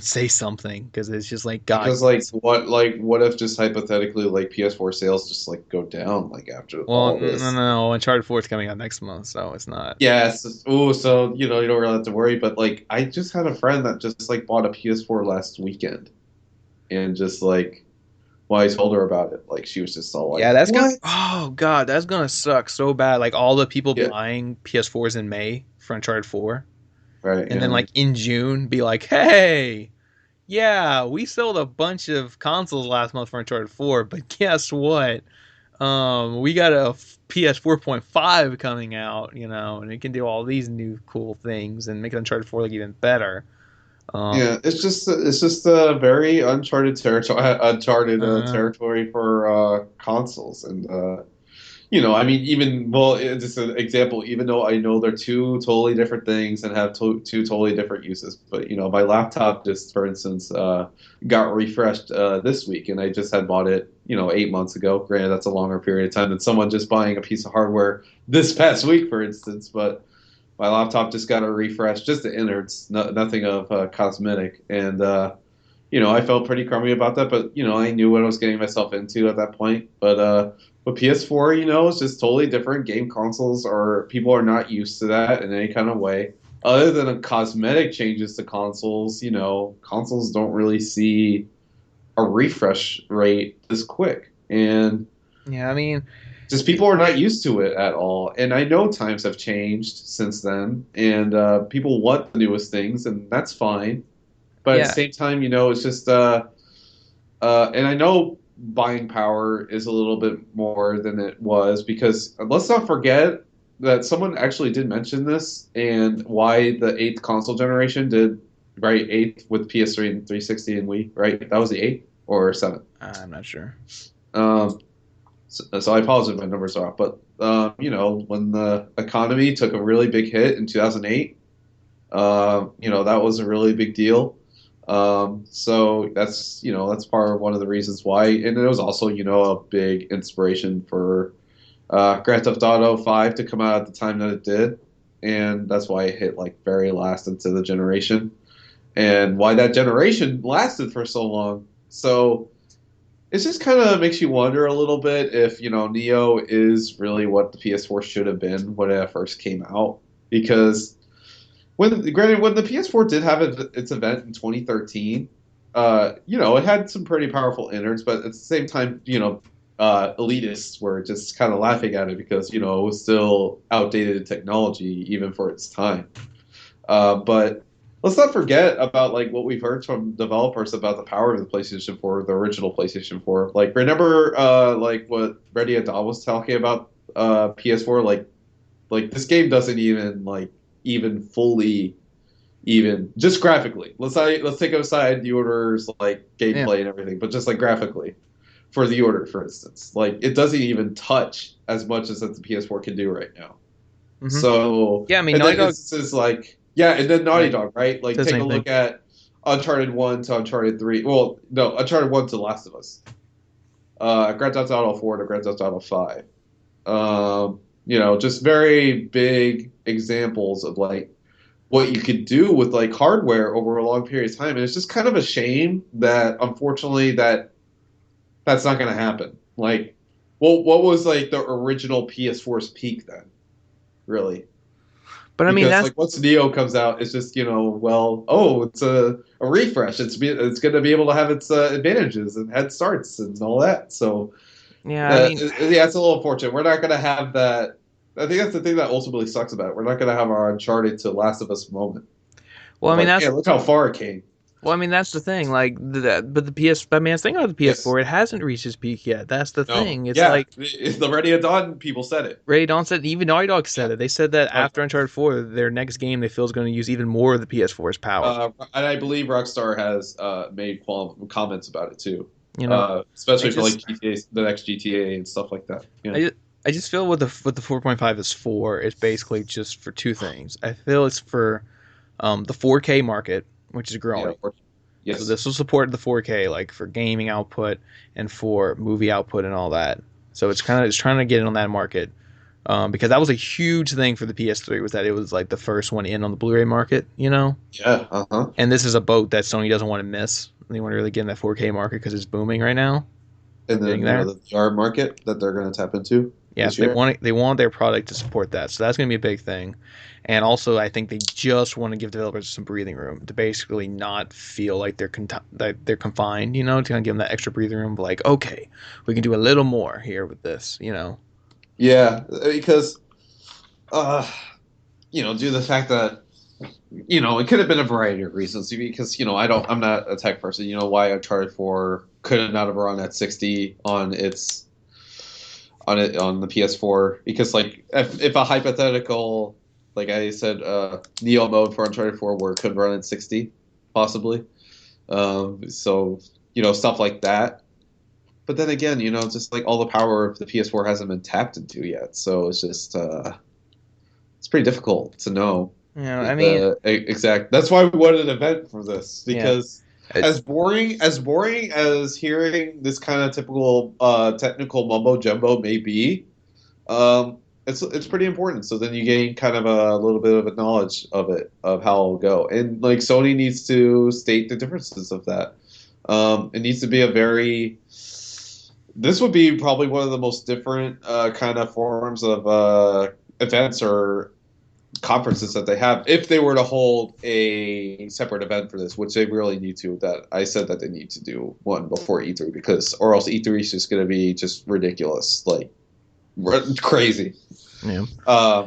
say something because it's just like God. Because what if just hypothetically like PS4 sales just like go down like after Well, all no, no, this? no. Uncharted 4 is coming out next month, so it's not. Yes. Oh, so you don't really have to worry. But like, I just had a friend that just like bought a PS4 last weekend, and just like, when I told her about it, like she was just all like, Yeah, that's gonna. "What?" Oh God, that's gonna suck so bad. Like all the people Yeah. buying PS4s in May for Uncharted 4, Right. and then Yeah. like in June, be like, "Hey, yeah, we sold a bunch of consoles last month for Uncharted 4, but guess what? We got a PS 4.5 coming out, and it can do all these new cool things and make Uncharted 4 look even better." Um, Yeah, it's just a very uncharted territory, uh, territory for consoles, and I mean, even well, just an example. Even though I know they're two totally different things and have two totally different uses, but my laptop just, for instance, got refreshed this week, and I just had bought it, 8 months ago. Granted, that's a longer period of time than someone just buying a piece of hardware this past week, for instance, but. My laptop just got a refresh, just the innards, nothing of cosmetic, and I felt pretty crummy about that. But I knew what I was getting myself into at that point. But PS4, is just totally different. Game consoles are people are not used to that in any kind of way. Other than cosmetic changes to consoles, consoles don't really see a refresh rate this quick, and yeah, I mean, just people are not used to it at all. And I know times have changed since then, and people want the newest things, and that's fine. But at the yeah, same time, it's just, and I know buying power is a little bit more than it was because let's not forget that someone actually did mention this and why the eighth console generation did right eighth with PS3 and 360 and Wii, right? That was the eighth or seventh. I'm not sure. So I apologize if my numbers are off, but when the economy took a really big hit in 2008, that was a really big deal. So that's part of one of the reasons why, and it was also a big inspiration for Grand Theft Auto 5 to come out at the time that it did, and that's why it hit like very last into the generation, and why that generation lasted for so long. So it just kind of makes you wonder a little bit if Neo is really what the PS4 should have been when it first came out, because when the PS4 did have its event in 2013, it had some pretty powerful innards, but at the same time, elitists were just kind of laughing at it because it was still outdated technology even for its time. But let's not forget about like what we've heard from developers about the power of the PlayStation 4, the original PlayStation 4. Like remember like what Ready Adal was talking about PS4, like this game doesn't even fully even just graphically. Let's take aside the Order's like Yeah. gameplay and everything, but just like graphically for the Order, for instance, like it doesn't even touch as much as that the PS4 can do right now. Hmm. So Yeah, I mean, and Naughty then Dog. instances like and then Naughty Right. Dog, right? Like Says the take a same thing. look at Uncharted 1 to Uncharted 3. Well, no, Uncharted 1 to Last of Us. Grand Theft Auto 4 to Grand Theft Auto 5. Just very big examples of like what you could do with like hardware over a long period of time. And it's just kind of a shame that unfortunately that's not going to happen. Like, well, what was like the original PS4's peak then? Really? But I mean, Because that's like once Neo comes out, it's just it's a refresh. It's going to be able to have its advantages and head starts and all that. So yeah. I mean, yeah, it's a little unfortunate. We're not going to have that. I think that's the thing that ultimately sucks about it. We're not going to have our Uncharted to Last of Us moment well, I of mean like, that's man, look how far it came. well, I mean that's the thing. Like but the PS. I mean, the thing about the Yes. PS4, it hasn't reached its peak yet. That's the No. thing. It's Yeah. like It's the Ready at Dawn people said it. Ray Dawn said, even Naughty Dog Yeah. said it. They said that Like, after Uncharted 4, their next game they feel is going to use even more of the PS4's power. and I believe Rockstar has made comments about it too, You know, I especially for like just, GTA, the next GTA and stuff like that. Yeah. I just, I just feel what the 4.5 is for is basically just for two things. I feel it's for the 4K market, which is Yeah. growing. So Yes. this will support the 4K, like for gaming output and for movie output and all that. So it's trying to get in on that market. Because that was a huge thing for the PS3 was that it was like the first one in on the Blu-ray market, Yeah. Uh huh. And this is a boat that Sony doesn't want to miss. They want to really get in that 4K market because it's booming right now. And Getting then there, the VR market that they're going to tap into yes, this year. they want their product to support that. So that's going to be a big thing. And also, I think they just want to give developers some breathing room to basically not feel like they're confined. To kind of give them that extra breathing room. Like, okay, we can do a little more here with this. Yeah, because uh, due to the fact that it could have been a variety of reasons. Because I'm not a tech person. Why Uncharted 4 could not have run at 60 on the PS4 because like if a hypothetical like I said Neo mode for Uncharted 4 where it could run at 60 possibly so stuff like that. But then again, just like all the power of the PS4 hasn't been tapped into yet, so it's just it's pretty difficult to know I mean, the exact. That's why we wanted an event for this yeah, because it, as boring as hearing this kind of typical technical mumbo jumbo may be, it's pretty important. So then you gain kind of a little bit of a knowledge of it of how it'll go, and like Sony needs to state the differences of that. It needs to be a very. This would be probably one of the most different kind of forms of events or conferences that they have if they were to hold a separate event for this, which they really need to. That I said that they need to do one before E3 because, or else E3 is just going to be just ridiculous, like crazy. yeah.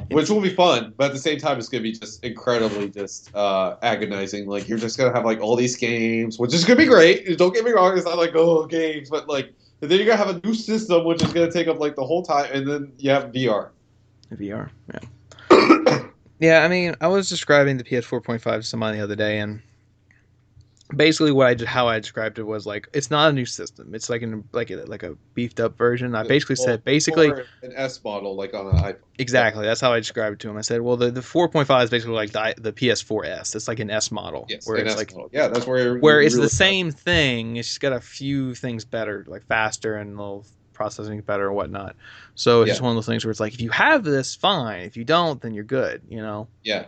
Which will be fun, but at the same time, it's going to be just incredibly just agonizing. Like you're just going to have like all these games, which is going to be great. Don't get me wrong; it's not like games, but like And then you're gonna have a new system which is gonna take up like the whole time, and then you have VR. VR. Yeah. Yeah, I mean, I was describing the PS 4.5 to somebody the other day, and basically how I described it was like it's not a new system. It's like a beefed up version. I basically Well, said basically more an S model like on an iPhone. Yeah. exactly that's how I described it to him. I said, well, the 4.5 is basically like the PS4S. It's like an S model Yes, where an it's S like model. Yeah, that's where where you it's the really have. same thing. It's just got a few things better, like faster and a little processing better and whatnot. So it's just Yeah, one of those things where it's like if you have this, fine. If you don't, then you're good. You know. yeah.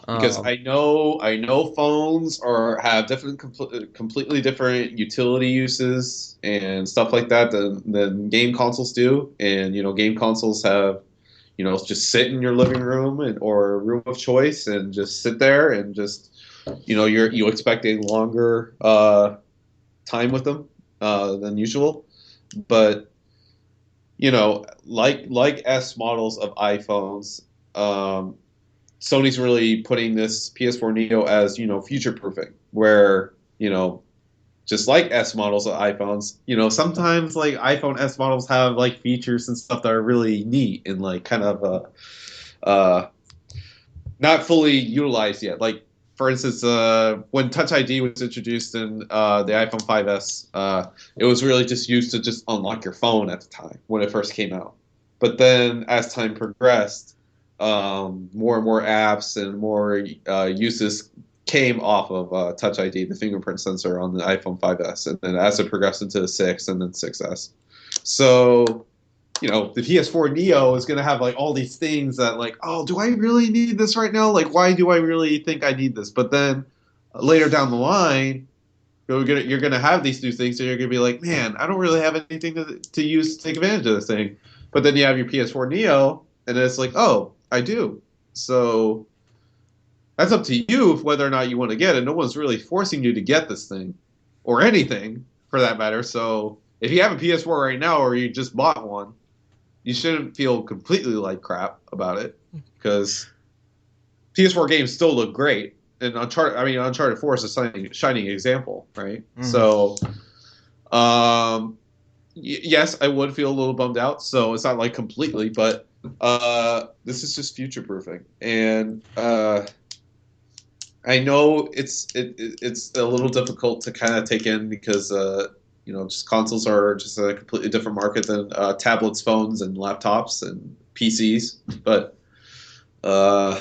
Because Um, I know phones are have different completely different utility uses and stuff like that than game consoles do. And game consoles have just sit in your living room or room of choice and just sit there and just you expect a longer time with them than usual. But like S models of iPhones, um, Sony's really putting this PS4 Neo as future proofing, where just like S models of iPhones, sometimes like iPhone S models have like features and stuff that are really neat and like kind of not fully utilized yet. Like for instance, when Touch ID was introduced in the iPhone 5S, it was really just used to just unlock your phone at the time when it first came out. But then as time progressed, more and more apps and more uses came off of Touch ID, the fingerprint sensor on the iPhone 5S, and then as it progressed into the 6 and then 6S. So the PS4 Neo is going to have like all these things that like, oh, do I really need this right now? Like, why do I really think I need this? But then later down the line, you're gonna have these new things, and you're gonna be like, man, I don't really have anything to use to take advantage of this thing. But then you have your PS4 Neo, and it's like, oh, I do. So that's up to you whether or not you want to get it. No one's really forcing you to get this thing or anything for that matter. So if you have a PS4 right now or you just bought one, you shouldn't feel completely like crap about it because PS4 games still look great. And Uncharted 4 is a shining example, right? mhm. So, yes, I would feel a little bummed out. So it's not like completely, but this is just future proofing, and I know it's a little difficult to kind of take in because just consoles are just a completely different market than tablets, phones, and laptops and PCs. But uh,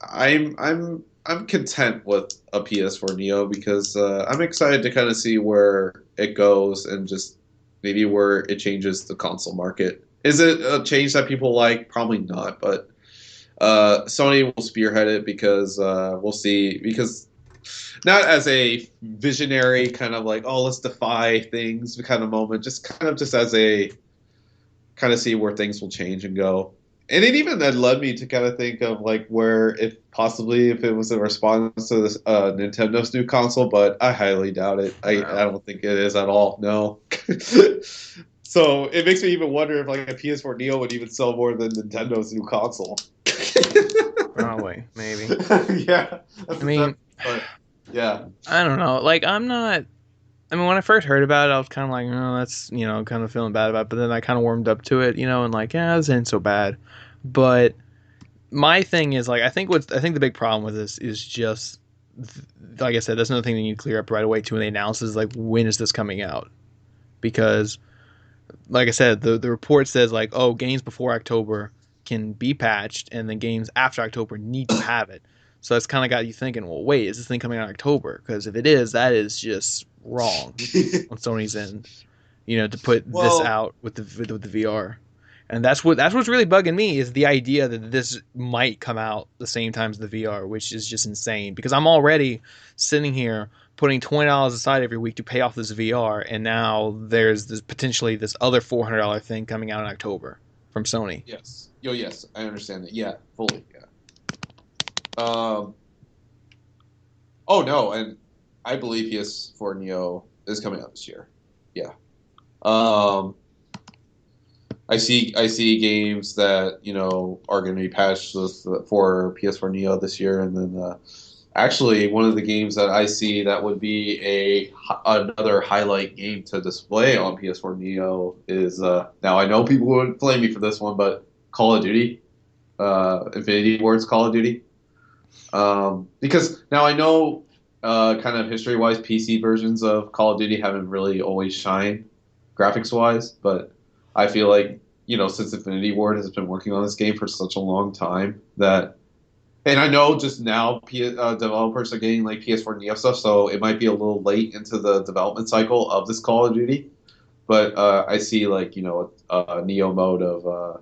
I'm content with a PS4 Neo because I'm excited to kind of see where it goes and just maybe where it changes the console market. Is it a change that people like? Probably not, but Sony will spearhead it because we'll see. Because not as a visionary kind of like, oh, let's defy things kind of moment, just kind of just as a kind of see where things will change and go. And it even then led me to kind of think of like where if possibly if it was a response to this Nintendo's new console, but I highly doubt it. I No, don't think it is at all. No. So it makes me even wonder if like a PS4 Neo would even sell more than Nintendo's new console. probably, maybe. Yeah, that's I a tough. mean, But yeah, I don't know. Like, I'm not. I mean, when I first heard about it, I was kind of like, oh, that's kind of feeling bad about it. But then I kind of warmed up to it, and like, yeah, this ain't so bad. But my thing is like, I think the big problem with this is just, like I said, that's another thing they need to clear up right away too when they announce is like, when is this coming out? Because like I said, the report says like, oh, games before October can be patched, and then games after October need to have it. So that's kind of got you thinking, well, wait, is this thing coming out in October? Because if it is, that is just wrong on Sony's end. To put this well, out with the VR, and that's what's really bugging me is the idea that this might come out the same time as the VR, which is just insane. Because I'm already sitting here putting $20 aside every week to pay off this VR, and now there's this potentially this other $400 thing coming out in October from Sony. yes, yes, I understand that. Yeah, fully. Yeah. Um, oh no, and I believe PS4 Neo is coming out this year. Yeah. Um, I see games that are going to be patched for PS4 Neo this year, and then Actually, one of the games that I see that would be another highlight game to display on PS4 Neo is now I know people would blame me for this one, but Call of Duty, Infinity Ward's Call of Duty. Because now I know, kind of history wise, PC versions of Call of Duty haven't really always shined graphics wise, but I feel like, since Infinity Ward has been working on this game for such a long time that, and I know just now developers are getting like PS4 Neo stuff, so it might be a little late into the development cycle of this Call of Duty, but I see like, a Neo mode of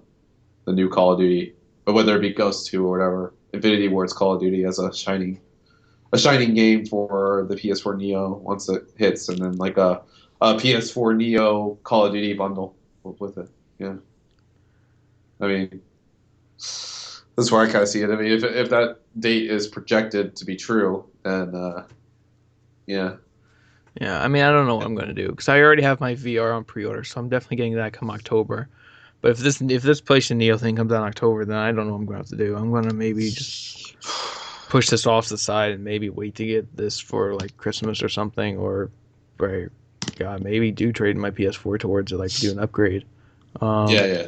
the new Call of Duty, or whether it be Ghost 2 or whatever. Infinity Ward's Call of Duty as a shining game for the PS4 Neo once it hits, and then like a PS4 Neo Call of Duty bundle with it. Yeah, I mean that's where I kind of see it. I mean, if that date is projected to be true, then yeah, Yeah, I mean, I don't know what I'm gonna do because I already have my VR on pre-order, so I'm definitely getting that come October. But if this PlayStation Neo thing comes out in October, then I don't know what I'm gonna have to do. I'm gonna maybe just push this off to the side and maybe wait to get this for like Christmas or something, or God, maybe do trade my PS4 towards it, like do an upgrade. yeah, Um, yeah.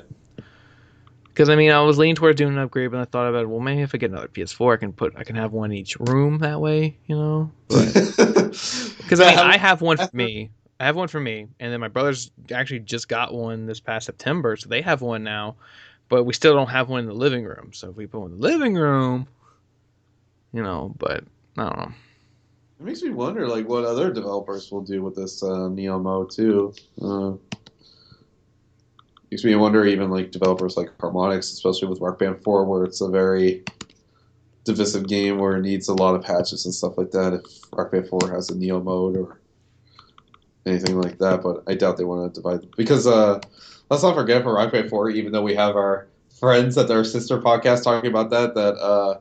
because I mean, I was leaning towards doing an upgrade, but I thought about it. Well, maybe if I get another PS4, I can have one in each room that way, you know. But because I Yeah, mean, have I we, have one for after, me. I have one for me, and then my brothers actually just got one this past September, so they have one now. But we still don't have one in the living room. So if we put one in the living room, but I don't know. it makes me wonder like what other developers will do with this Neo mode too. Makes me wonder even like developers like Harmonix, especially with Rock Band 4, where it's a very divisive game where it needs a lot of patches and stuff like that. If Rock Band 4 has a Neo mode or anything like that, but I doubt they want to divide them. Because let's not forget for Rock Band 4, even though we have our friends at their sister podcast talking about that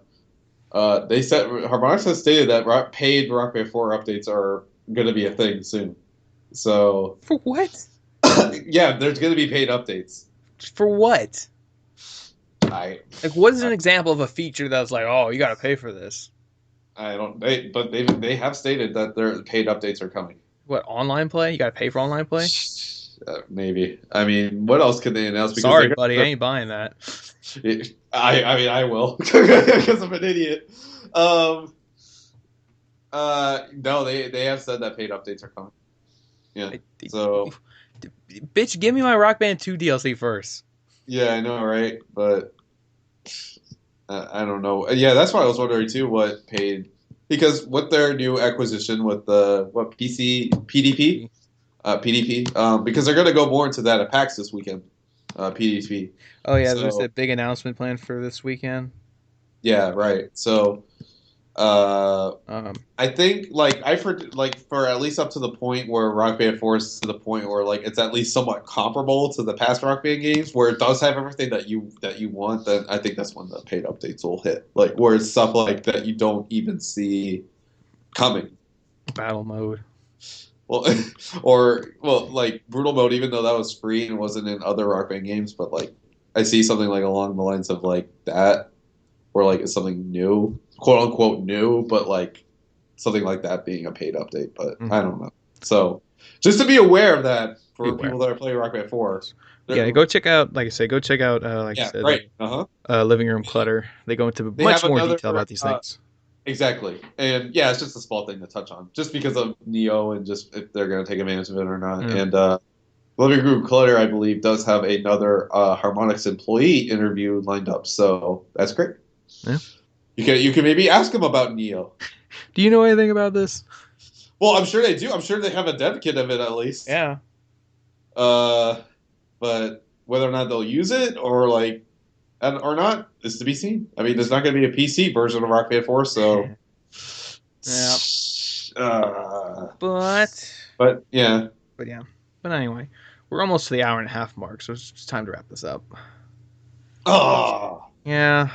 they said Harmonix has stated that paid Rock Band 4 updates are going to be a thing soon. So For what? yeah, there's going to be paid updates. For what? I Like, what is an example of a feature that's like, oh, you got to pay for this? I don't. But they have stated that their paid updates are coming. What, online play? You got to pay for online play? Maybe. I mean, what else could they announce? Because Sorry, they're buddy, I gonna. ain't buying that. I mean, I will because I'm an idiot. Um. No, they have said that paid updates are coming. Yeah. I, So Bitch, give me my Rock Band 2 DLC first. yeah, I know, right? But I don't know. Yeah, that's why I was wondering too. What paid? Because with their new acquisition with the what PC PDP PDP, because they're going to go more into that at PAX this weekend, PDP. Oh yeah, there's So that big announcement planned for this weekend. yeah, right. So uh, Um, I think like for at least up to the point where Rock Band 4 is to the point where like it's at least somewhat comparable to the past Rock Band games, where it does have everything that you want. Then I think that's when the paid updates will hit, like where it's stuff like that you don't even see coming. battle mode. Well, or like brutal mode, even though that was free and wasn't in other Rock Band games, but like I see something like along the lines of like that, or like it's something new, quote unquote new, but like something like that being a paid update. But I Mm-hmm. don't know. So just to be aware of that for Beware. people that are playing Rock Band 4. Yeah, go check out. Like I said, go check out. Like I Yeah, said, right. Uh-huh. living room clutter. They go into They have much more another detail about these things. exactly. And yeah, it's just a small thing to touch on, just because of Neo and just if they're going to take advantage of it or not. Yeah. And Living Room Clutter, I believe, does have another Harmonix employee interview lined up, so that's great. Yeah. You can maybe ask him about Neo. Do you know anything about this? Well, I'm sure they do. I'm sure they have a dev kit of it at least. Yeah. Uh, but whether or not they'll use it or like or not is to be seen. I mean, there's not going to be a PC version of Rock Band 4, so. Yeah. Uh, But but yeah. but yeah. But anyway, we're almost to the hour and a half mark, so it's time to wrap this up. Oh. Yeah.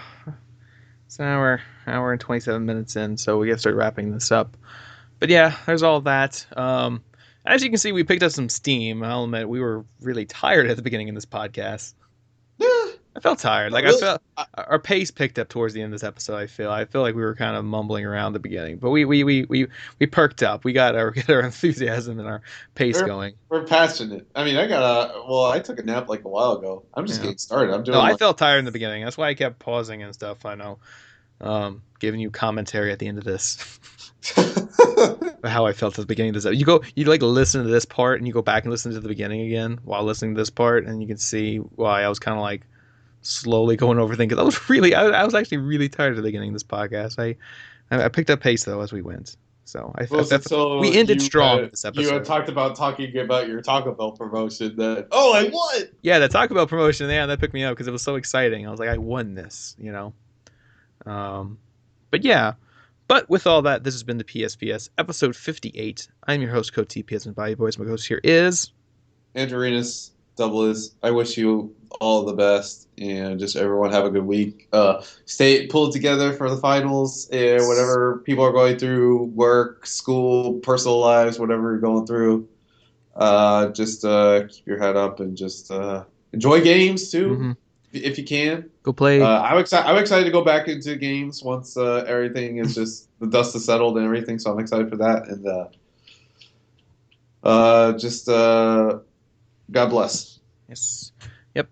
It's an hour and 27 minutes in, so we got to start wrapping this up. But yeah, there's all that. As you can see, we picked up some steam. I'll admit we were really tired at the beginning of this podcast. Yeah. I felt tired. Not Like I really. felt our pace picked up towards the end of this episode. I feel like we were kind of mumbling around at the beginning, but we perked up. We got our get our enthusiasm and our pace We're, going. we're passionate. I mean, I took a nap like a while ago. I'm just Yeah. getting started. I'm No, doing I like, felt tired in the beginning. That's why I kept pausing and stuff. I know. Giving you commentary at the end of this. How I felt at the beginning of this. You like listen to this part and you go back and listen to the beginning again while listening to this part, and you can see why I was kind of like slowly going over things. 'Cause I was actually really tired at the beginning of this podcast. I picked up pace though as we went, so what was it? So we ended strong with this you had episode. talking about your Taco Bell promotion that I won. Yeah, that Taco Bell promotion, yeah, that picked me up because it was so exciting. I was like, I won this, you know. Um, but yeah, but with all that, this has been the PSBS episode 58. I'm your host, Code TPS and Body Boys. My host here is. Andrew double is. I wish you all the best and just everyone have a good week. Stay pulled together for the finals and whatever people are going through, work, school, personal lives, whatever you're going through. Just keep your head up and just enjoy games too, Mm-hmm. if you can. Go play. I'm excited to go back into games once everything is just the dust is settled and everything. So I'm excited for that and just God bless. Yes. Yep.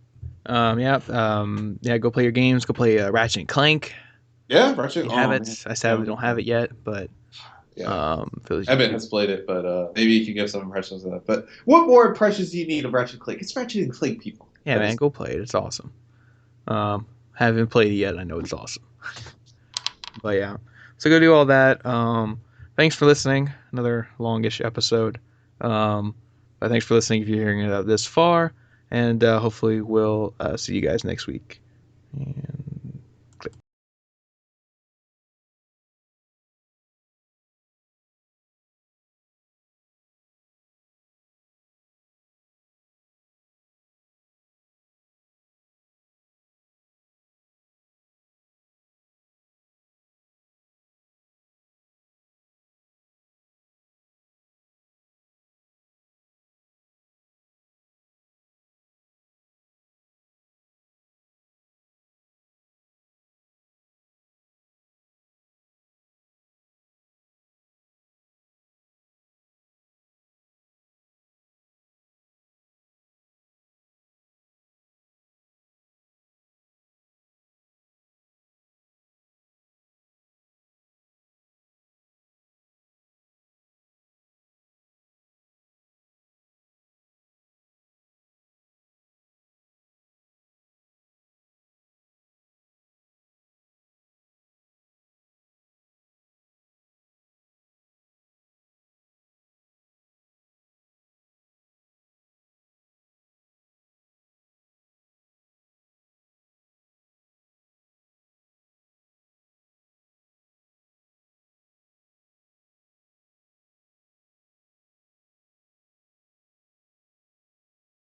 Yeah. Yeah. Go play your games. Go play Ratchet and Clank. Yeah, If Ratchet. you have Oh man, it. I sadly don't have it yet, but yeah. feel like Evan has played it, but maybe you can give some impressions of that. But what more impressions do you need of Ratchet and Clank? It's Ratchet and Clank, people. yeah, man, go play it. It's awesome. Haven't played it yet. I know it's awesome. But yeah, so go do all that. Thanks for listening. Another longish episode. But thanks for listening if you're hearing it out this far, and hopefully we'll see you guys next week. Yeah.